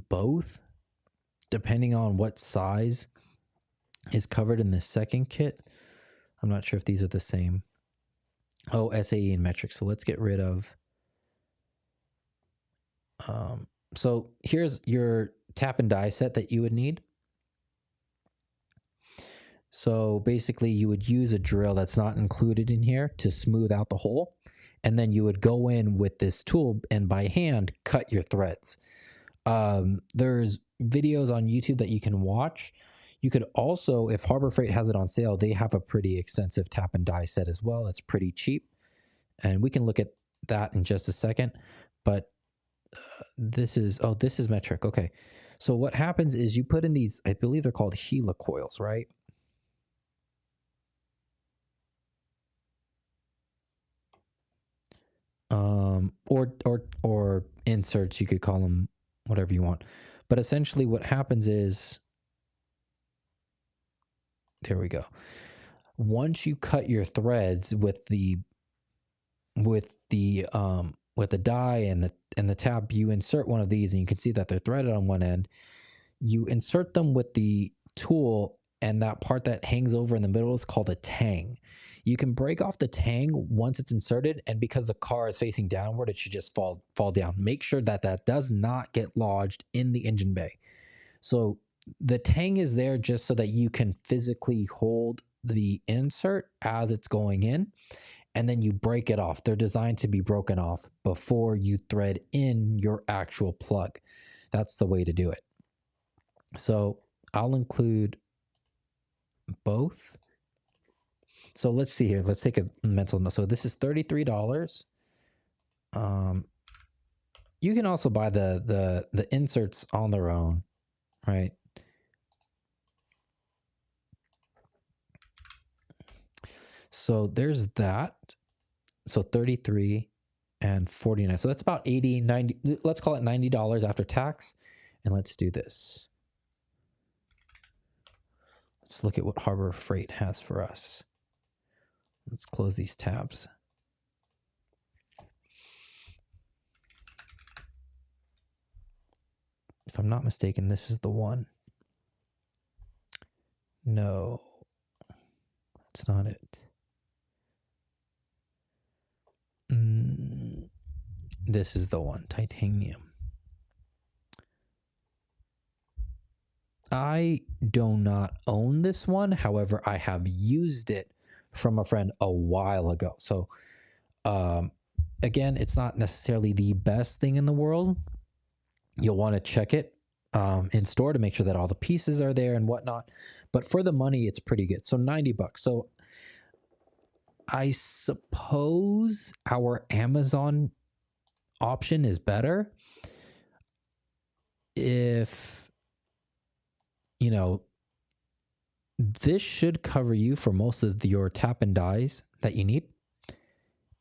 A: both, depending on what size is covered in the second kit. I'm not sure if these are the same. Oh, SAE and metric. So let's get rid of. So here's your tap and die set that you would need. So basically you would use a drill that's not included in here to smooth out the hole. And then you would go in with this tool and by hand cut your threads. There's videos on YouTube that you can watch. You could also, if Harbor Freight has it on sale, they have a pretty extensive tap and die set as well. It's pretty cheap. And we can look at that in just a second. But this is metric. Okay. So what happens is you put in these, I believe they're called helicoils, right? Or inserts, you could call them whatever you want. But essentially what happens is, there we go. Once you cut your threads with the die and the tab, you insert one of these and you can see that they're threaded on one end. You insert them with the tool, and that part that hangs over in the middle is called a tang. You can break off the tang once it's inserted, and because the car is facing downward, it should just fall down. Make sure that that does not get lodged in the engine bay. So the tang is there just so that you can physically hold the insert as it's going in, and then you break it off. They're designed to be broken off before you thread in your actual plug. That's the way to do it. So I'll include both. So let's see here. Let's take a mental note. So this is $33. You can also buy the inserts on their own, right? So there's that. So 33 and 49. So that's about 80, 90, let's call it $90 after tax. And let's do this. Let's look at what Harbor Freight has for us. Let's close these tabs. If I'm not mistaken, this is the one. No, that's not it. This is the one, titanium. I do not own this one. However, I have used it from a friend a while ago. So again, it's not necessarily the best thing in the world. You'll want to check it in store to make sure that all the pieces are there and whatnot. But for the money, it's pretty good. So $90. So I suppose our Amazon option is better if, you know, this should cover you for most of your tap and dies that you need.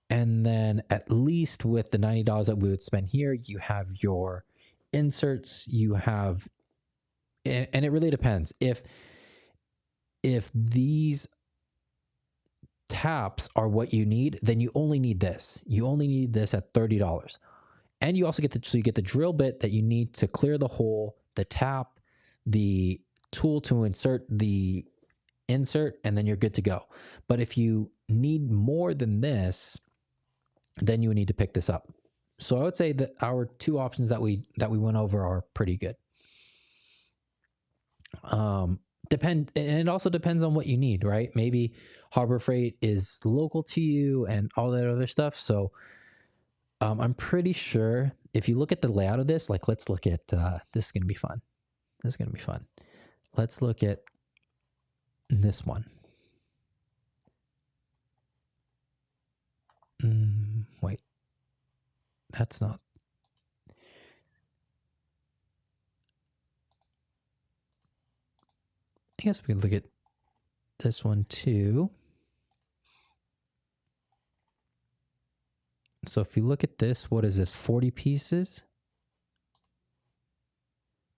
A: And then at least with the $90 that we would spend here, you have your inserts, you have, and it really depends. If these taps are what you need, then you only need this. You only need this at $30. And you also get so you get the drill bit that you need to clear the hole, the tap, the tool to insert the insert, and then you're good to go. But if you need more than this, then you would need to pick this up. So I would say that our two options that we went over are pretty good. And it also depends on what you need, right? Maybe Harbor Freight is local to you and all that other stuff. So I'm pretty sure if you look at the layout of this, like let's look at, this is going to be fun. This is going to be fun. Let's look at this one. Wait, that's not. I guess we could look at this one too. So if you look at this, what is this? 40 pieces?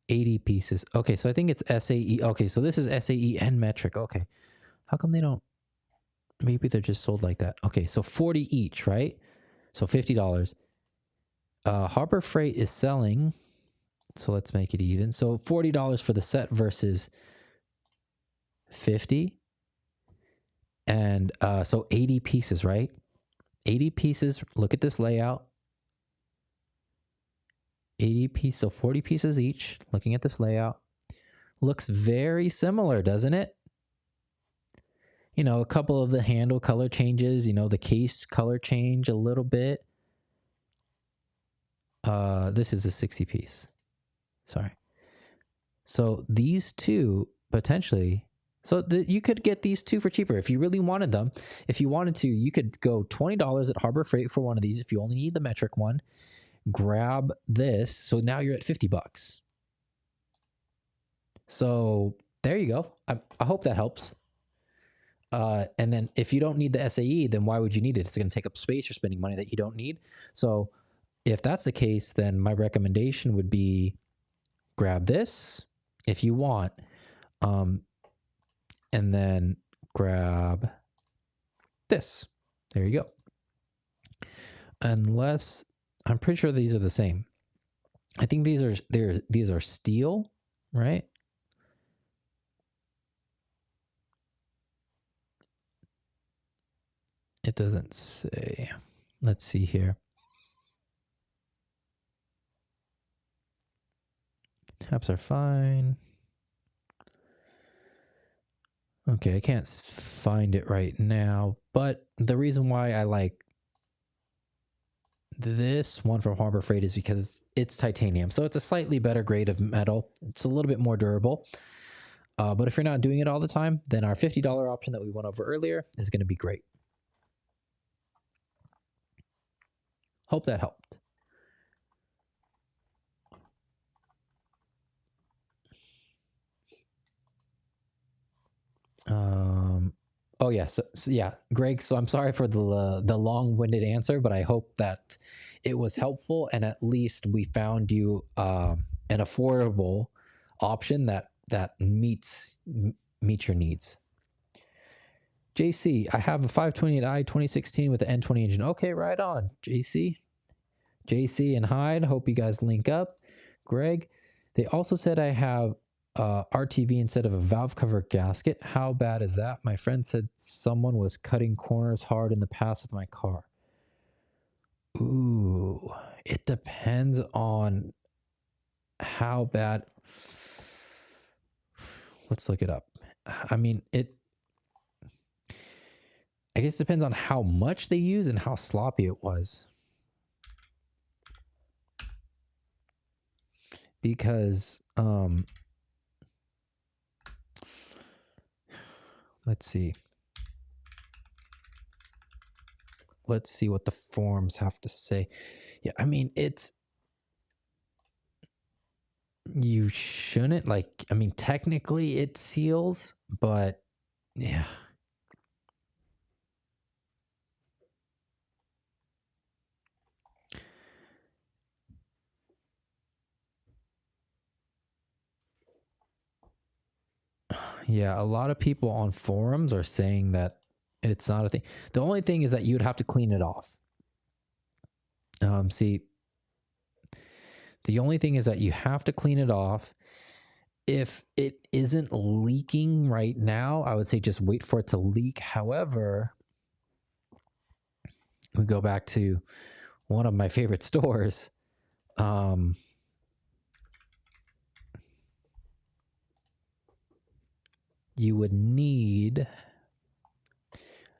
A: 80 pieces. Okay, so I think it's SAE. Okay, so this is SAE and metric. Okay. How come they don't? Maybe they're just sold like that. Okay, so 40 each, right? So $50. Harbor Freight is selling, so let's make it even. So $40 for the set versus 50. And so 80 pieces, right? 80 pieces. Look at this layout. 80 pieces, so 40 pieces each. Looking at this layout. Looks very similar, doesn't it? You know, a couple of the handle color changes, you know, the case color change a little bit. This is a 60 piece. Sorry. So these two potentially, so you could get these two for cheaper if you really wanted them. If you wanted to, you could go $20 at Harbor Freight for one of these if you only need the metric one. Grab this. So now you're at $50. So there you go. I hope that helps. And then if you don't need the SAE, then why would you need it? It's going to take up space. You're spending money that you don't need. So if that's the case, then my recommendation would be grab this if you want. And then grab this. There you go. Unless, I'm pretty sure these are the same. I think these are steel, right? It doesn't say. Let's see here. Taps are fine. Okay, I can't find it right now, but the reason why I like this one from Harbor Freight is because it's titanium. So it's a slightly better grade of metal. It's a little bit more durable. But if you're not doing it all the time, then our $50 option that we went over earlier is going to be great. Hope that helped. Oh yeah, so yeah, Greg. So I'm sorry for the long-winded answer, but I hope that it was helpful and at least we found you an affordable option that meets your needs. JC, I have a 528i 2016 with the N20 engine. Okay, right on, JC and Hyde. Hope you guys link up. Greg, they also said I have RTV instead of a valve cover gasket. How bad is that? My friend said someone was cutting corners hard in the past with my car. Ooh, it depends on how bad. Let's look it up. I mean, I guess it depends on how much they use and how sloppy it was. Because, let's see. Let's see what the forums have to say. Yeah, I mean, you shouldn't, like, I mean, technically it seals, but yeah. Yeah, a lot of people on forums are saying that it's not a thing. The only thing is that you'd have to clean it off. See, the only thing is that you have to clean it off. If it isn't leaking right now, I would say just wait for it to leak. However, we go back to one of my favorite stores. You would need,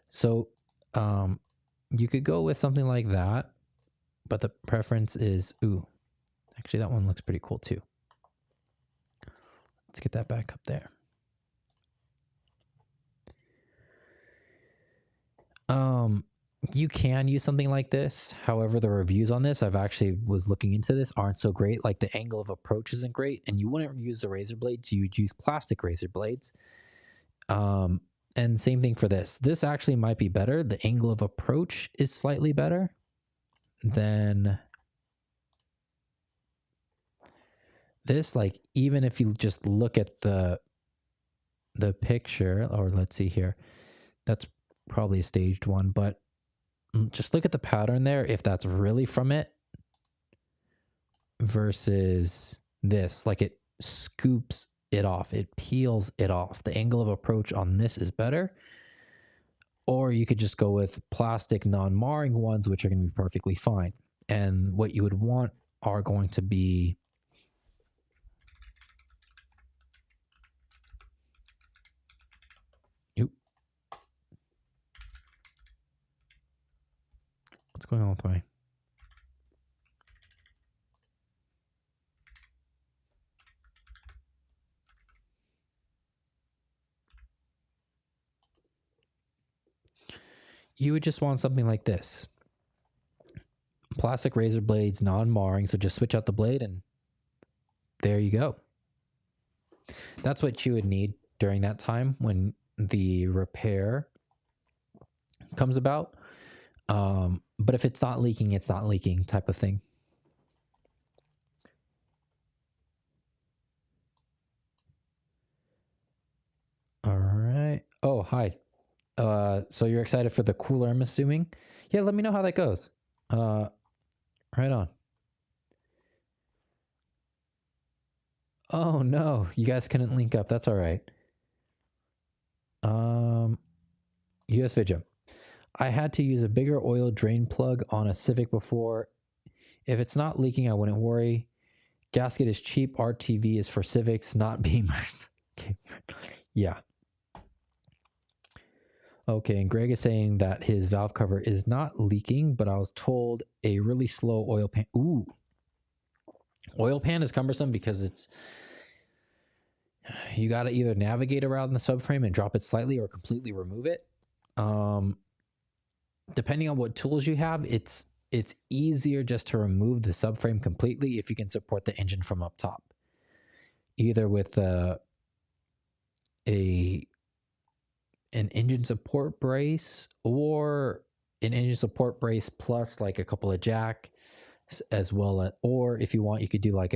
A: so you could go with something like that, but the preference is, ooh, actually that one looks pretty cool too. Let's get that back up there. You can use something like this. However, the reviews on this, I've actually was looking into this, aren't so great. Like the angle of approach isn't great, and you wouldn't use the razor blades. You would use plastic razor blades. And same thing for this. This actually might be better. The angle of approach is slightly better than this. Like even if you just look at the picture, or let's see here, that's probably a staged one, but just look at the pattern there, if that's really from it versus this. Like it scoops it off, it peels it off. The angle of approach on this is better. Or you could just go with plastic non-marring ones, which are going to be perfectly fine. And what you would want are going to be what's going on with my you would just want something like this. Plastic razor blades, non-marring, so just switch out the blade and there you go. That's what you would need during that time when the repair comes about. But if it's not leaking, it's not leaking type of thing. All right. Oh, hi. So you're excited for the cooler, I'm assuming? Yeah, let me know how that goes. Right on. Oh no, you guys couldn't link up. That's all right. US Vidya. I had to use a bigger oil drain plug on a Civic before. If it's not leaking, I wouldn't worry. Gasket is cheap. RTV is for Civics, not Beamers. Okay. Yeah. Okay, and Greg is saying that his valve cover is not leaking, but I was told a really slow oil pan. Ooh. Oil pan is cumbersome because it's, you got to either navigate around the subframe and drop it slightly or completely remove it. Depending on what tools you have, it's easier just to remove the subframe completely if you can support the engine from up top. Either with an engine support brace or an engine support brace plus like a couple of jacks as well as, or if you want, you could do like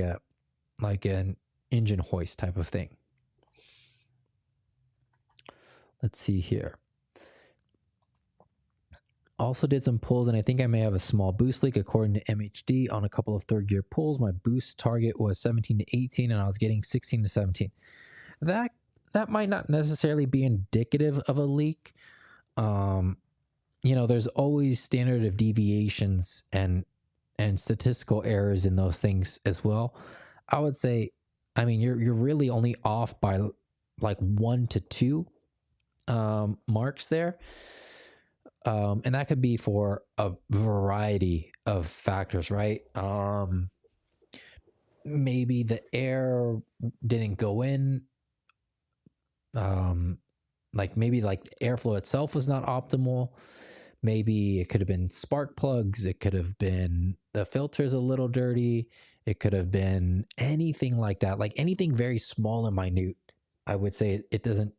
A: an engine hoist type of thing. Let's see here. Also did some pulls, and I think I may have a small boost leak according to MHD on a couple of third gear pulls. My boost target was 17 to 18, and I was getting 16 to 17. That might not necessarily be indicative of a leak. You know, there's always standard of deviations and statistical errors in those things as well. I would say, I mean, you're really only off by like 1 to 2 marks there. And that could be for a variety of factors, right? Maybe the air didn't go in. Like maybe like the airflow itself was not optimal. Maybe it could have been spark plugs. It could have been the filter's a little dirty. It could have been anything like that, like anything very small and minute. I would say it doesn't,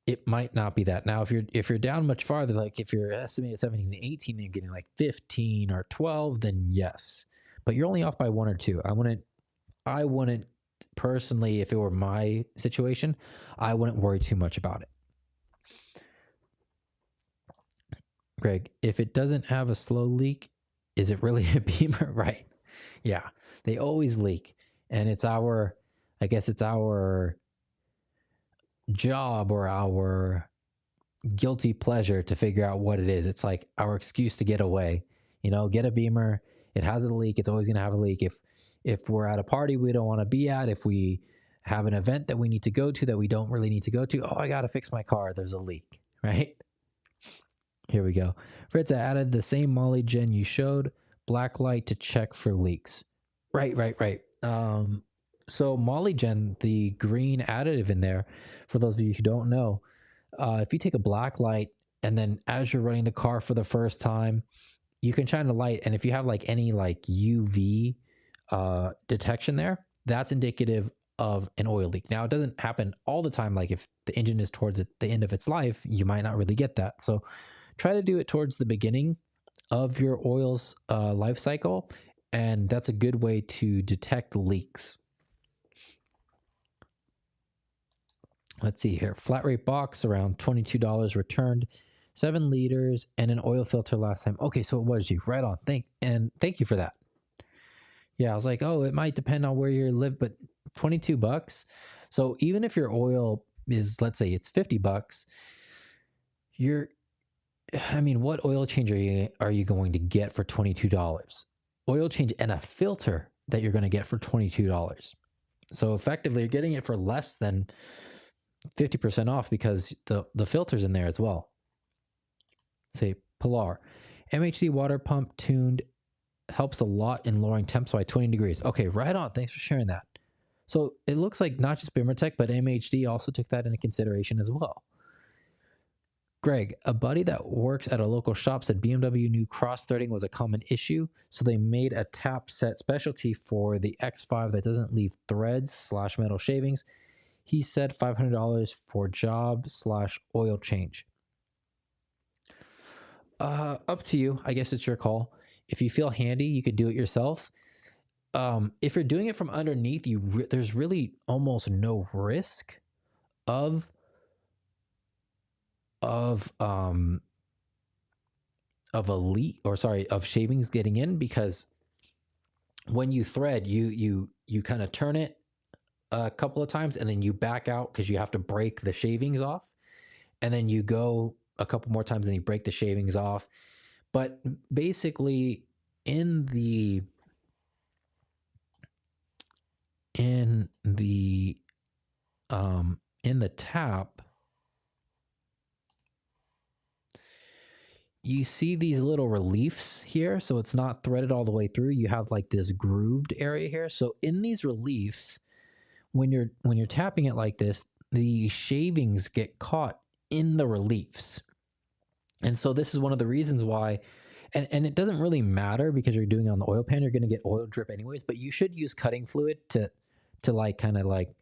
A: it might not be that. Now, if you're down much farther, like if you're estimated 17 to 18 and you're getting like 15 or 12, then yes. But you're only off by 1 or 2. I wouldn't personally, if it were my situation, I wouldn't worry too much about it. Greg, if it doesn't have a slow leak, is it really a Beamer? Right. Yeah. They always leak. And it's our job or our guilty pleasure to figure out what it is. It's like our excuse to get away. Get a Beamer. It has a leak. It's always going to have a leak. If we're at a party we don't want to be at, if we have an event that we need to go to that we don't really need to go to, I got to fix my car. There's a leak, right? Here we go. Fritz, I added the same Molly Gen you showed, black light to check for leaks. Right. So Molly Gen, the green additive in there, for those of you who don't know, if you take a black light and then as you're running the car for the first time, you can shine a light. And if you have like any like UV detection there, that's indicative of an oil leak. Now, it doesn't happen all the time. Like if the engine is towards the end of its life, you might not really get that. So try to do it towards the beginning of your oil's life cycle. And that's a good way to detect leaks. Let's see here. Flat rate box, around $22 returned, 7 liters, and an oil filter last time. Okay, so it was you. Right on. Thank you for that. Yeah, I was like, it might depend on where you live, but $22. So even if your oil is, let's say it's $50, what oil change are you going to get for $22? Oil change and a filter that you're going to get for $22. So effectively, you're getting it for less than 50% off because the filter's in there as well. Say Pilar. MHD water pump tuned helps a lot in lowering temps by 20 degrees. Okay, right on. Thanks for sharing that. So it looks like not just BimmerTech, but MHD also took that into consideration as well. Greg, a buddy that works at a local shop said BMW knew cross-threading was a common issue, so they made a tap set specialty for the X5 that doesn't leave threads / metal shavings. He said $500 for job / oil change. Up to you. I guess it's your call. If you feel handy, you could do it yourself. If you're doing it from underneath, there's really almost no risk of a leak, of shavings getting in, because when you thread, you kind of turn it a couple of times and then you back out because you have to break the shavings off, and then you go a couple more times and you break the shavings off. But basically in the tap, you see these little reliefs here. So it's not threaded all the way through. You have like this grooved area here. So in these reliefs, when you're tapping it like this, the shavings get caught in the reliefs. And so this is one of the reasons why, and it doesn't really matter because you're doing it on the oil pan, you're going to get oil drip anyways, but you should use cutting fluid to like kind of like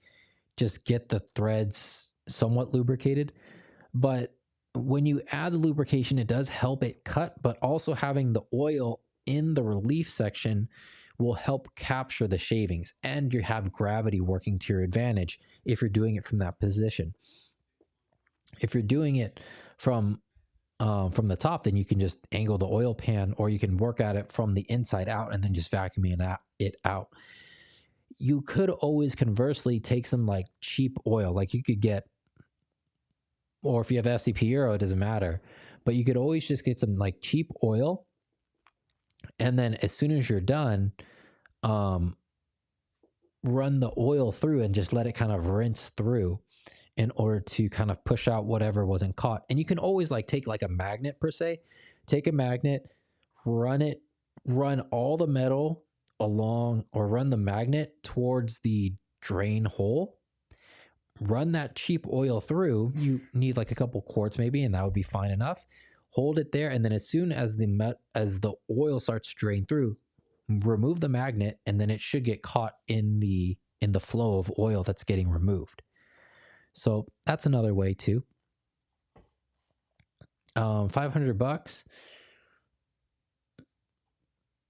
A: just get the threads somewhat lubricated. But when you add the lubrication, it does help it cut, but also having the oil in the relief section will help capture the shavings, and you have gravity working to your advantage if you're doing it from that position. If you're doing it from the top, then you can just angle the oil pan, or you can work at it from the inside out and then just vacuum it out. You could always conversely take some like cheap oil, like you could get, or if you have FCP Euro, it doesn't matter, but you could always just get some like cheap oil, and then as soon as you're done, run the oil through and just let it kind of rinse through in order to kind of push out whatever wasn't caught. And you can always like take like a magnet per se, take a magnet, run all the metal along, or run the magnet towards the drain hole, run that cheap oil through. You need like a couple quarts maybe, and that would be fine enough. Hold it there, and then as soon as the oil starts to drain through, remove the magnet, and then it should get caught in the flow of oil that's getting removed. So that's another way too. $500.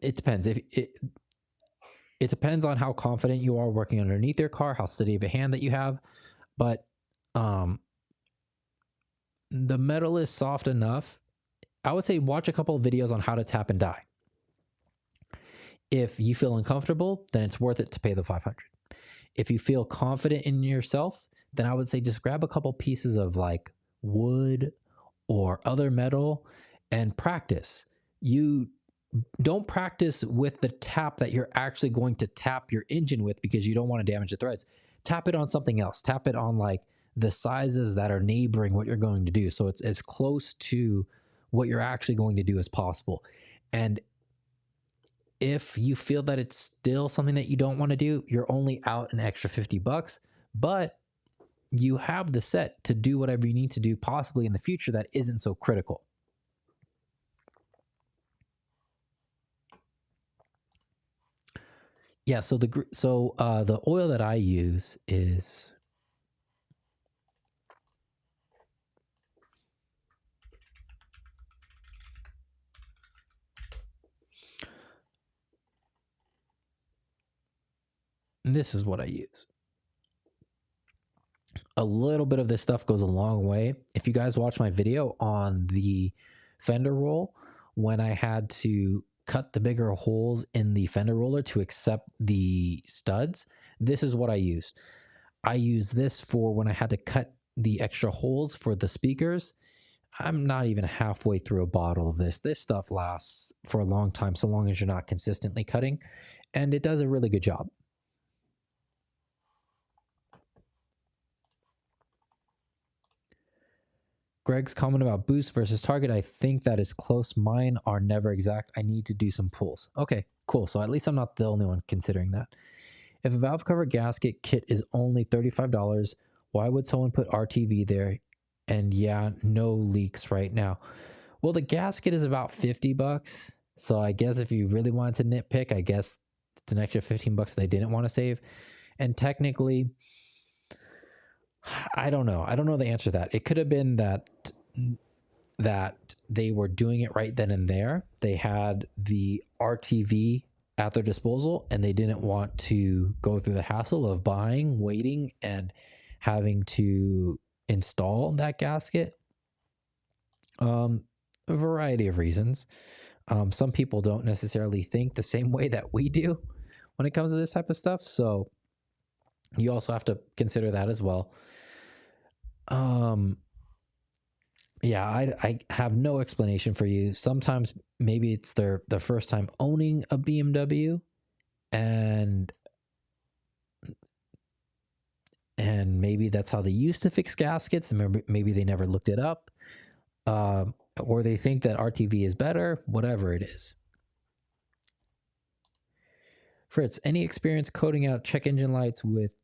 A: It depends. If It depends on how confident you are working underneath your car, how steady of a hand that you have. But the metal is soft enough. I would say watch a couple of videos on how to tap and die. If you feel uncomfortable, then it's worth it to pay the $500. If you feel confident in yourself, then I would say just grab a couple pieces of like wood or other metal and practice. You don't practice with the tap that you're actually going to tap your engine with because you don't want to damage the threads. Tap it on something else. Tap it on like the sizes that are neighboring what you're going to do. So it's as close to what you're actually going to do as possible. And if you feel that it's still something that you don't want to do, you're only out an extra $50, but you have the set to do whatever you need to do possibly in the future that isn't so critical. Yeah, so the oil that I use is this is what I use. A little bit of this stuff goes a long way. If you guys watch my video on the fender roll, when I had to cut the bigger holes in the fender roller to accept the studs, this is what I used. I use this for when I had to cut the extra holes for the speakers. I'm not even halfway through a bottle of this. This stuff lasts for a long time, so long as you're not consistently cutting, and it does a really good job. Greg's comment about boost versus target, I think that is close. Mine are never exact. I need to do some pulls. Okay, cool. So at least I'm not the only one considering that. If a valve cover gasket kit is only $35, why would someone put RTV there? And yeah, no leaks right now. Well, the gasket is about $50. So I guess if you really wanted to nitpick, I guess it's an extra $15 they didn't want to save. And technically, I don't know. I don't know the answer to that. It could have been that they were doing it right then and there. They had the RTV at their disposal and they didn't want to go through the hassle of buying, waiting, and having to install that gasket. A variety of reasons. Some people don't necessarily think the same way that we do when it comes to this type of stuff. So you also have to consider that as well. Yeah, I have no explanation for you. Sometimes maybe it's their first time owning a BMW, and maybe that's how they used to fix gaskets, and maybe they never looked it up, or they think that RTV is better. Whatever it is. Fritz, any experience coating out check engine lights with?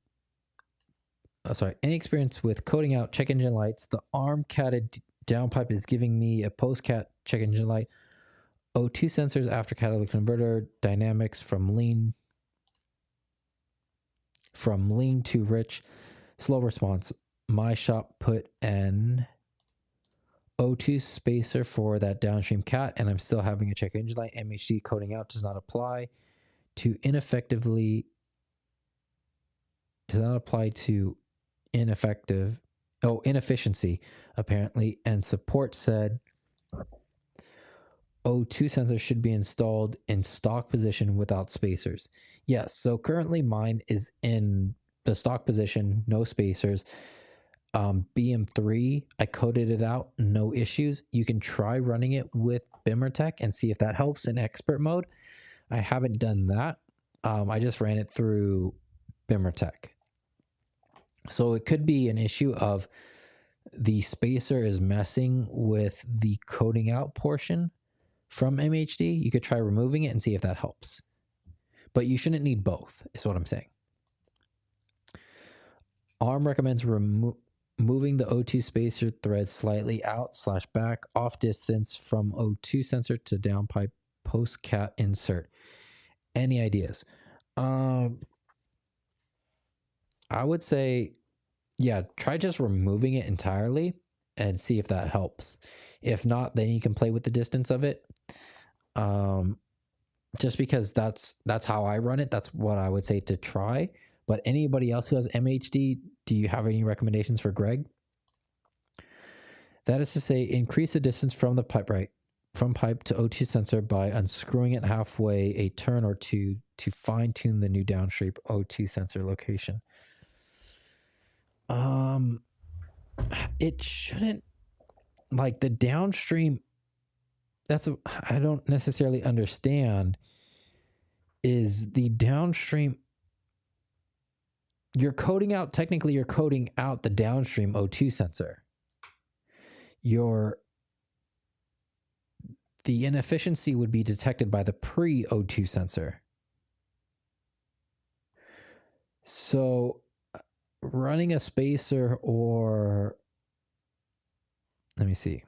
A: Any experience with coating out check engine lights? The arm catted downpipe is giving me a post-cat check engine light. O2 sensors after catalytic converter dynamics from lean to rich. Slow response. My shop put an O2 spacer for that downstream cat, and I'm still having a check engine light. MHD coating out does not apply to inefficiency apparently, and support said O2 sensor should be installed in stock position without spacers. Yes, so currently mine is in the stock position, no spacers. BM3, I coated it out, no issues. You can try running it with Bimmertech and see if that helps in expert mode. I haven't done that. I just ran it through Bimmertech. So it could be an issue of the spacer is messing with the coating out portion from MHD. You could try removing it and see if that helps. But you shouldn't need both, is what I'm saying. ARM recommends moving the O2 spacer thread slightly out/back off distance from O2 sensor to downpipe post-cat insert. Any ideas? I would say, yeah, try just removing it entirely and see if that helps. If not, then you can play with the distance of it. just because that's how I run it. That's what I would say to try. But anybody else who has MHD, do you have any recommendations for Greg? That is to say, increase the distance from the pipe, right? From pipe to O2 sensor by unscrewing it halfway a turn or two to fine tune the new downstream O2 sensor location. It shouldn't, like, the downstream, I don't necessarily understand, is the downstream, technically you're coding out the downstream O2 sensor. The inefficiency would be detected by the pre-O2 sensor. So running a spacer, or let me see.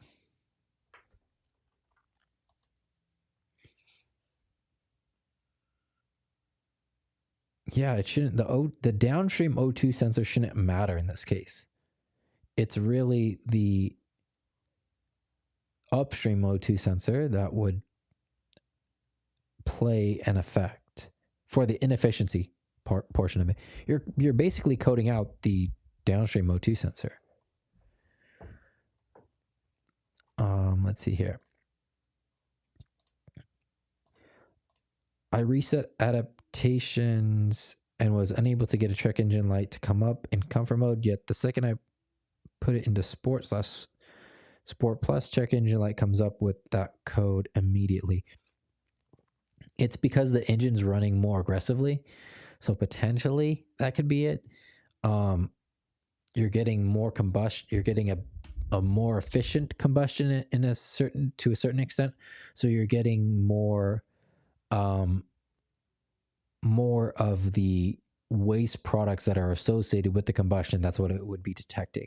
A: Yeah, it shouldn't, the downstream O2 sensor shouldn't matter in this case. It's really the upstream O2 sensor that would play an effect for the inefficiency portion of it. You're basically coding out the downstream O2 sensor. Let's see here. I reset adaptations and was unable to get a check engine light to come up in comfort mode, yet the second I put it into Sport Plus, check engine light comes up with that code immediately. It's because the engine's running more aggressively, so potentially that could be it. You're getting more combustion. You're getting a more efficient combustion to a certain extent. So you're getting more of the waste products that are associated with the combustion. That's what it would be detecting.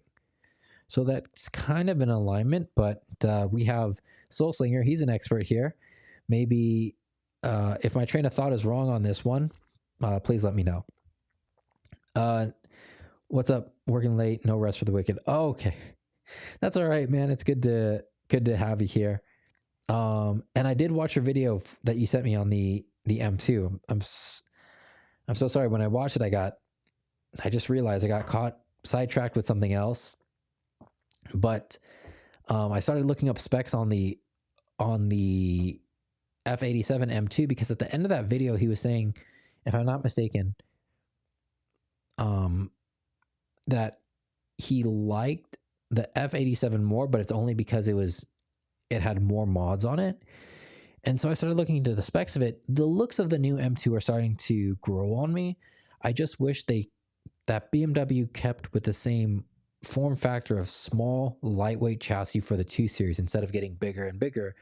A: So that's kind of an alignment, but we have Soul Slinger. He's an expert here. Maybe if my train of thought is wrong on this one, please let me know. What's up? Working late, no rest for the wicked. Oh, okay. That's all right, man. It's good to have you here. And I did watch your video that you sent me on the M2. I'm so sorry. When I watched it, I just realized I got sidetracked with something else. But I started looking up specs on the F87 M2, because at the end of that video, he was saying, if I'm not mistaken, that he liked the F87 more, but it's only because it had more mods on it. And so I started looking into the specs of it. The looks of the new M2 are starting to grow on me. I just wish that BMW kept with the same form factor of small, lightweight chassis for the 2 Series instead of getting bigger and bigger,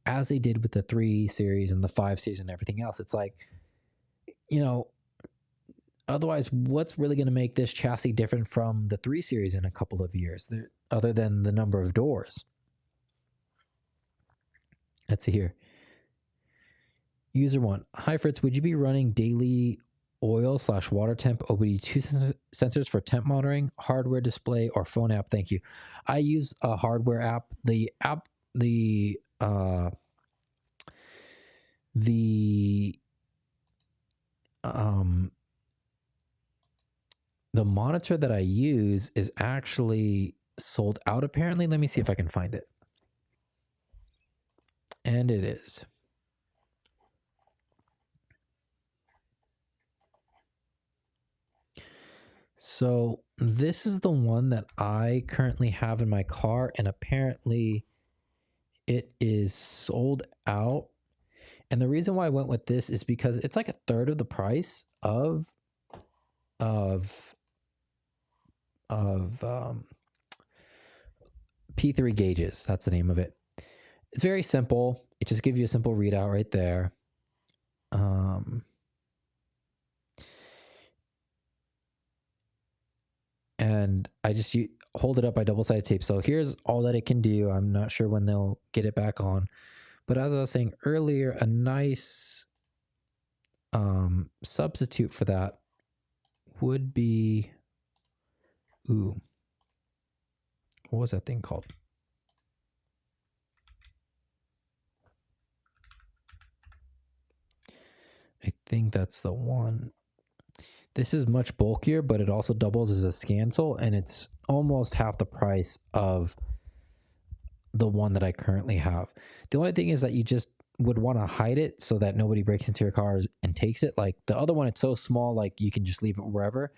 A: as they did with the 3 Series and the 5 Series and everything else. It's like, otherwise, what's really going to make this chassis different from the 3 Series in a couple of years, other than the number of doors? Let's see here. User 1. Hi, Fritz. Would you be running daily oil/water temp OBD2 sensors for temp monitoring, hardware display, or phone app? Thank you. I use a hardware app. The monitor that I use is actually sold out, apparently. Let me see if I can find it. And it is. So this is the one that I currently have in my car, and apparently it is sold out. And the reason why I went with this is because it's like a third of the price of P3 gauges. That's the name of it. It's very simple. It just gives you a simple readout right there. And I just hold it up by double-sided tape. So here's all that it can do. I'm not sure when they'll get it back on. But as I was saying earlier, a nice substitute for that would be, what was that thing called? think that's the one. This is much bulkier, but it also doubles as a scan tool, and it's almost half the price of the one that I currently have. The only thing is that you just would want to hide it so that nobody breaks into your cars and takes it. Like the other one, it's so small, like you can just leave it wherever.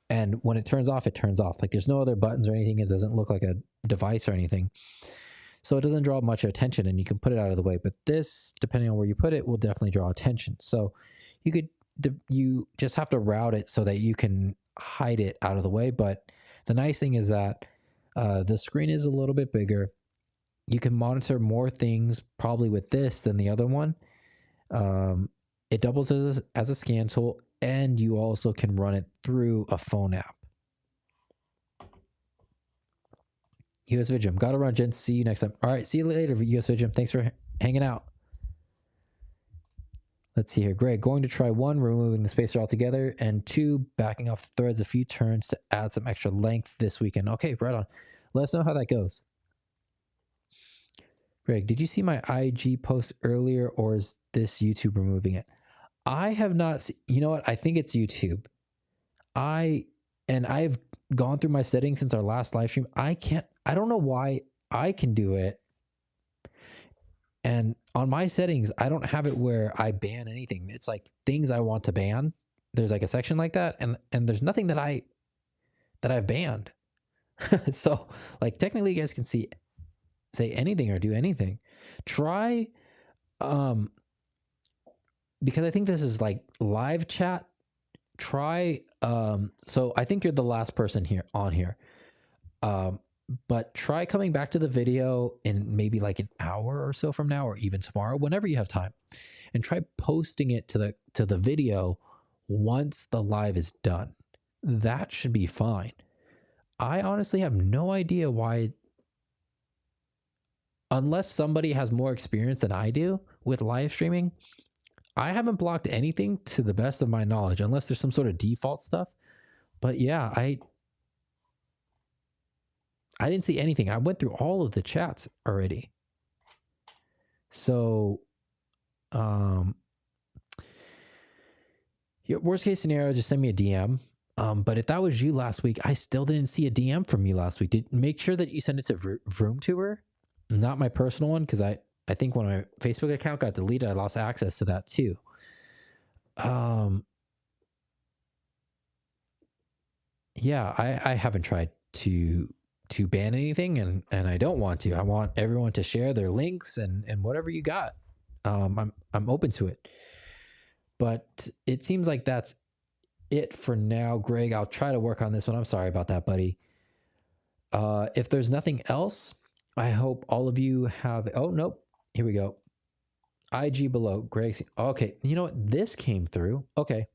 A: And when it turns off, it turns off. Like there's no other buttons or anything. It doesn't look like a device or anything. So it doesn't draw much attention, and you can put it out of the way. But this, depending on where you put it, will definitely draw attention. So you just have to route it so that you can hide it out of the way. But the nice thing is that the screen is a little bit bigger. You can monitor more things probably with this than the other one. It doubles as a scan tool, and you also can run it through a phone app. US Vidgem. Gotta run, gents. See you next time. All right, see you later, US Vidgem. Thanks for hanging out. Let's see here. Greg, going to try 1, removing the spacer altogether, and 2, backing off threads a few turns to add some extra length this weekend. Okay, right on. Let us know how that goes. Greg, did you see my IG post earlier, or is this YouTube removing it? I have not seen, you know what? I think it's YouTube. I've gone through my settings since our last live stream. I don't know why I can do it. And on my settings, I don't have it where I ban anything. It's like things I want to ban. There's like a section like that. And there's nothing that I've banned. So like technically you guys can say anything or do anything. Try, because I think this is like live chat. Try, so I think you're the last person on here. But try coming back to the video in maybe like an hour or so from now, or even tomorrow, whenever you have time, and try posting it to the video once the live is done. That should be fine. I honestly have no idea why, unless somebody has more experience than I do with live streaming. I haven't blocked anything to the best of my knowledge, unless there's some sort of default stuff. But yeah, I didn't see anything. I went through all of the chats already. So, your worst case scenario, just send me a DM. But if that was you last week, I still didn't see a DM from you last week. Make sure that you send it to Vroom Tour, not my personal one, because I think when my Facebook account got deleted, I lost access to that too. Yeah, I haven't tried to ban anything, and I don't want to. I want everyone to share their links and whatever you got. I'm open to it. But it seems like that's it for now, Greg. I'll try to work on this one. I'm sorry about that, buddy. If there's nothing else, I hope all of you have... Oh, nope. Here we go. IG below. Greg. Okay. You know what? This came through. Okay.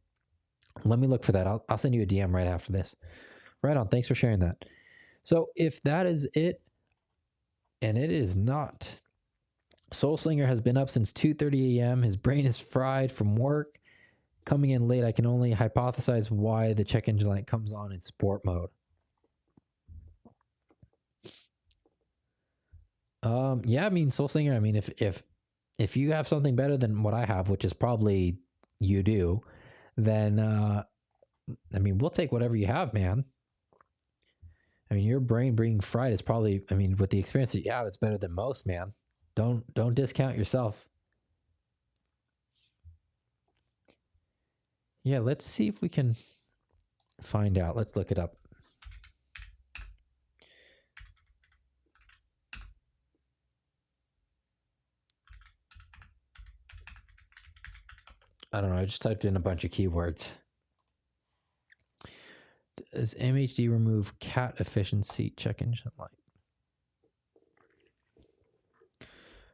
A: Let me look for that. I'll send you a DM right after this. Right on. Thanks for sharing that. So if that is it, and it is not, Soul Slinger has been up since 2:30 a.m. His brain is fried from work. Coming in late, I can only hypothesize why the check engine light comes on in sport mode. Yeah, I mean, Soul Slinger, I mean, if you have something better than what I have, which is probably you do, then, I mean, we'll take whatever you have, man. I mean, your brain being fried is probably, I mean, with the experience that you have, it's better than most, man. Don't discount yourself. Yeah, let's see if we can find out. Let's look it up. I don't know. I just typed in a bunch of keywords. Does MHD remove cat efficiency check engine light?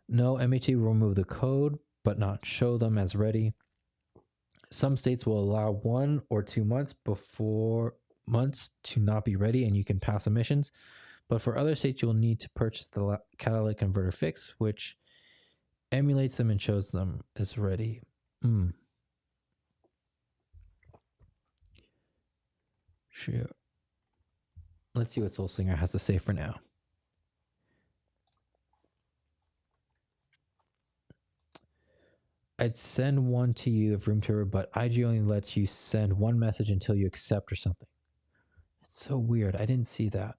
A: No, MHD will remove the code, but not show them as ready. Some states will allow 1 or 2 months to not be ready, and you can pass emissions. But for other states, you'll need to purchase the catalytic converter fix, which emulates them and shows them as ready. Sure. Let's see what Soul Slinger has to say for now. I'd send one to you of room tour, but IG only lets you send one message until you accept or something. It's so weird. I didn't see that.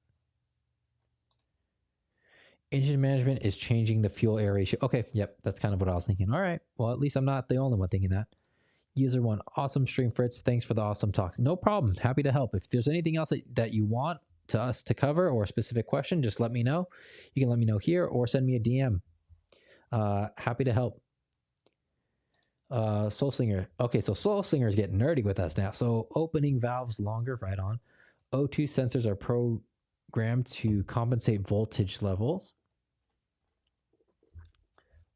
A: Engine management is changing the fuel air ratio. Okay, yep, that's kind of what I was thinking. All right, well, at least I'm not the only one thinking that. User one, awesome stream, Fritz. Thanks for the awesome talks. No problem. Happy to help. If there's anything else that you want us to cover or a specific question, just let me know. You can let me know here or send me a DM. Happy to help. Soul Singer. Okay, so Soul Singer is getting nerdy with us now. So opening valves longer, right on. O2 sensors are programmed to compensate voltage levels.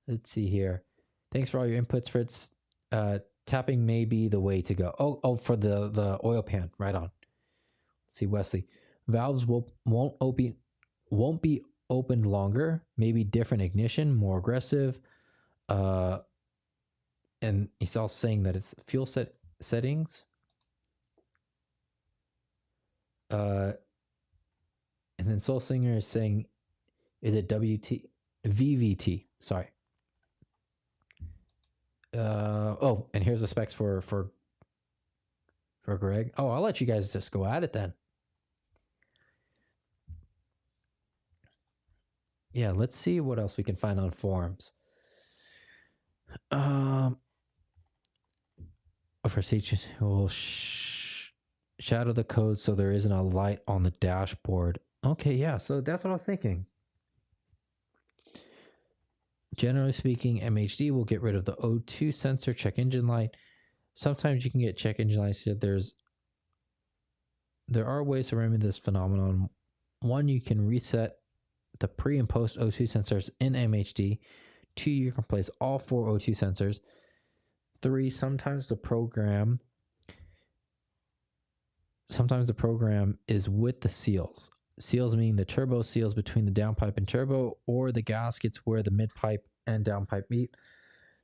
A: Let's see here. Thanks for all your inputs, Fritz. Tapping may be the way to go. Oh, for the oil pan, right on. Let's see, Wesley. Valves won't be opened longer. Maybe different ignition, more aggressive. And he's also saying that it's fuel settings. And then Soul Singer is saying, is it VVT? Sorry. Oh, and here's the specs for Greg. Oh, I'll let you guys just go at it then. Yeah, let's see what else we can find on forums. For Sage, we'll shadow the code so there isn't a light on the dashboard. Okay, yeah, so that's what I was thinking. Generally speaking, MHD will get rid of the O2 sensor, check engine light. Sometimes you can get check engine lights. There are ways to remedy this phenomenon. One, you can reset the pre and post O2 sensors in MHD. 2, you can replace all 4 O2 sensors. 3, sometimes the program is with the seals. Seals meaning the turbo seals between the downpipe and turbo, or the gaskets where the midpipe and downpipe meet.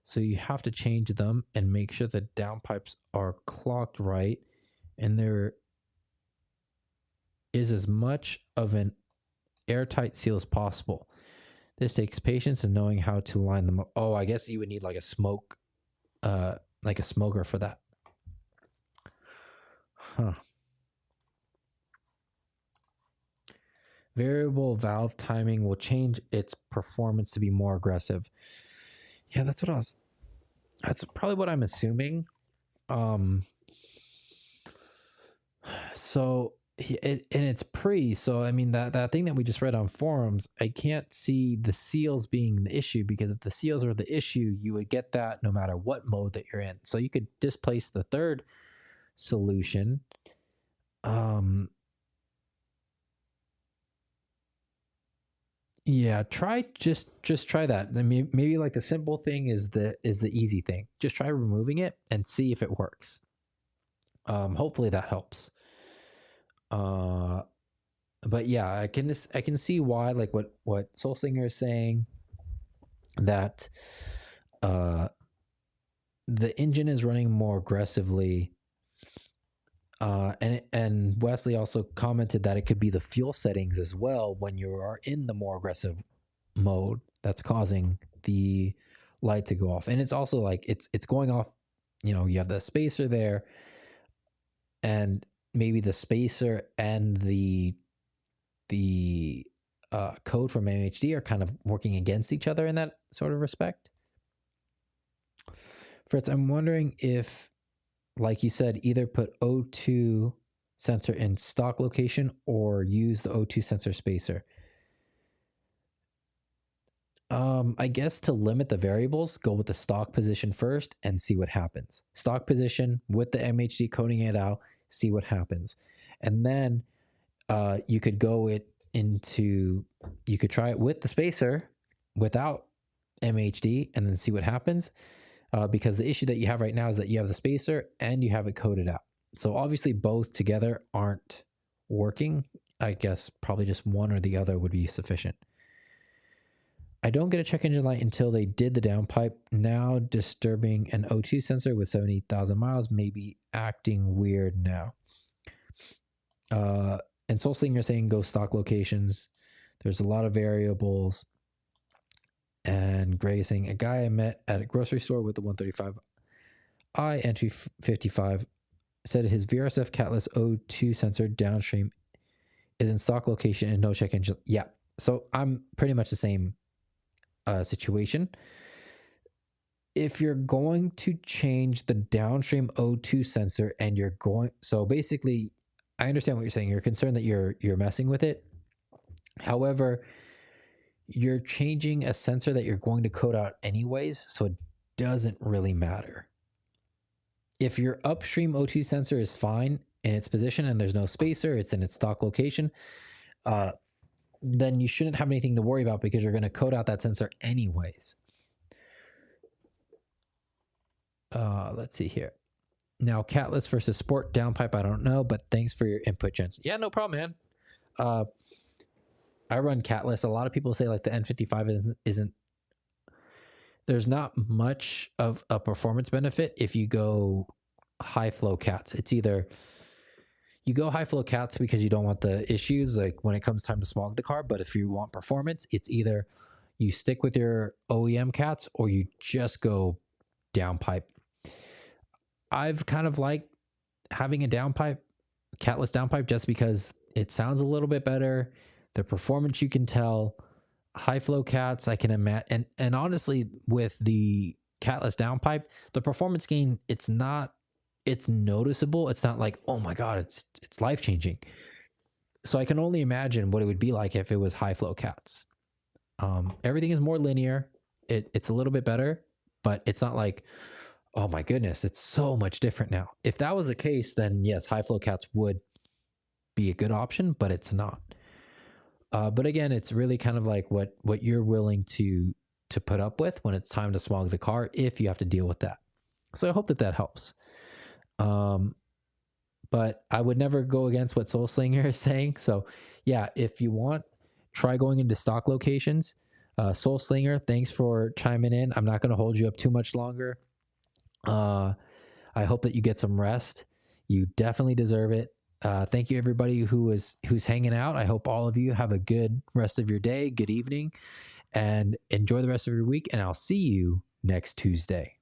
A: So you have to change them and make sure the downpipes are clocked right, and there is as much of an airtight seal as possible. This takes patience and knowing how to line them up. Oh, I guess you would need like a smoker for that. Huh. Variable valve timing will change its performance to be more aggressive. Yeah, that's probably what I'm assuming. So it's pre, so I mean that thing that we just read on forums, I can't see the seals being the issue, because if the seals are the issue, you would get that no matter what mode that you're in. So you could displace the third solution. Yeah, just try that. I mean, maybe like the simple thing is the easy thing. Just try removing it and see if it works. Hopefully that helps. But yeah, I can see why, like what Soul Singer is saying, that the engine is running more aggressively. And Wesley also commented that it could be the fuel settings as well when you are in the more aggressive mode that's causing the light to go off. And it's also like it's going off, you have the spacer there, and maybe the spacer and the code from MHD are kind of working against each other in that sort of respect. Fritz, I'm wondering if, like you said, either put O2 sensor in stock location or use the O2 sensor spacer. I guess to limit the variables, go with the stock position first and see what happens. Stock position with the MHD coding it out, see what happens. And then you could try it with the spacer without MHD and then see what happens. Because the issue that you have right now is that you have the spacer and you have it coded out. So obviously both together aren't working. I guess probably just one or the other would be sufficient. I don't get a check engine light until they did the downpipe. Now disturbing an O2 sensor with 70,000 miles may be acting weird now. And Soul Singer saying go stock locations. There's a lot of variables. And Greg is saying, a guy I met at a grocery store with the 135i and 255 said his VRSF catless O2 sensor downstream is in stock location and no check engine. Yeah. So I'm pretty much the same situation. If you're going to change the downstream O2 sensor and you're going, so basically, I understand what you're saying. You're concerned that you're messing with it. However, you're changing a sensor that you're going to code out anyways, so it doesn't really matter. If your upstream O2 sensor is fine in its position and there's no spacer, it's in its stock location, then you shouldn't have anything to worry about because you're going to code out that sensor anyways. Let's see here. Now, catless versus sport downpipe, I don't know, but thanks for your input, gents. Yeah, no problem, man. I run catless. A lot of people say like the N55 isn't there's not much of a performance benefit if you go high flow cats. It's either you go high flow cats because you don't want the issues like when it comes time to smog the car, but if you want performance, it's either you stick with your OEM cats or you just go downpipe. I've kind of liked having a downpipe, catless downpipe, just because it sounds a little bit better. The performance you can tell. High flow cats, I can imagine, and honestly, with the catless downpipe, the performance gain, it's noticeable. It's not like, oh my god, it's life changing. So I can only imagine what it would be like if it was high flow cats. Everything is more linear. It's a little bit better, but it's not like, oh my goodness, it's so much different now. If that was the case, then yes, high flow cats would be a good option, but it's not. But again, it's really kind of like what you're willing to put up with when it's time to smog the car, if you have to deal with that. So I hope that helps. But I would never go against what Soul Slinger is saying. So yeah, if you want, try going into stock locations. Soul Slinger, thanks for chiming in. I'm not going to hold you up too much longer. I hope that you get some rest. You definitely deserve it. Thank you everybody who's hanging out. I hope all of you have a good rest of your day, good evening, and enjoy the rest of your week. And I'll see you next Tuesday.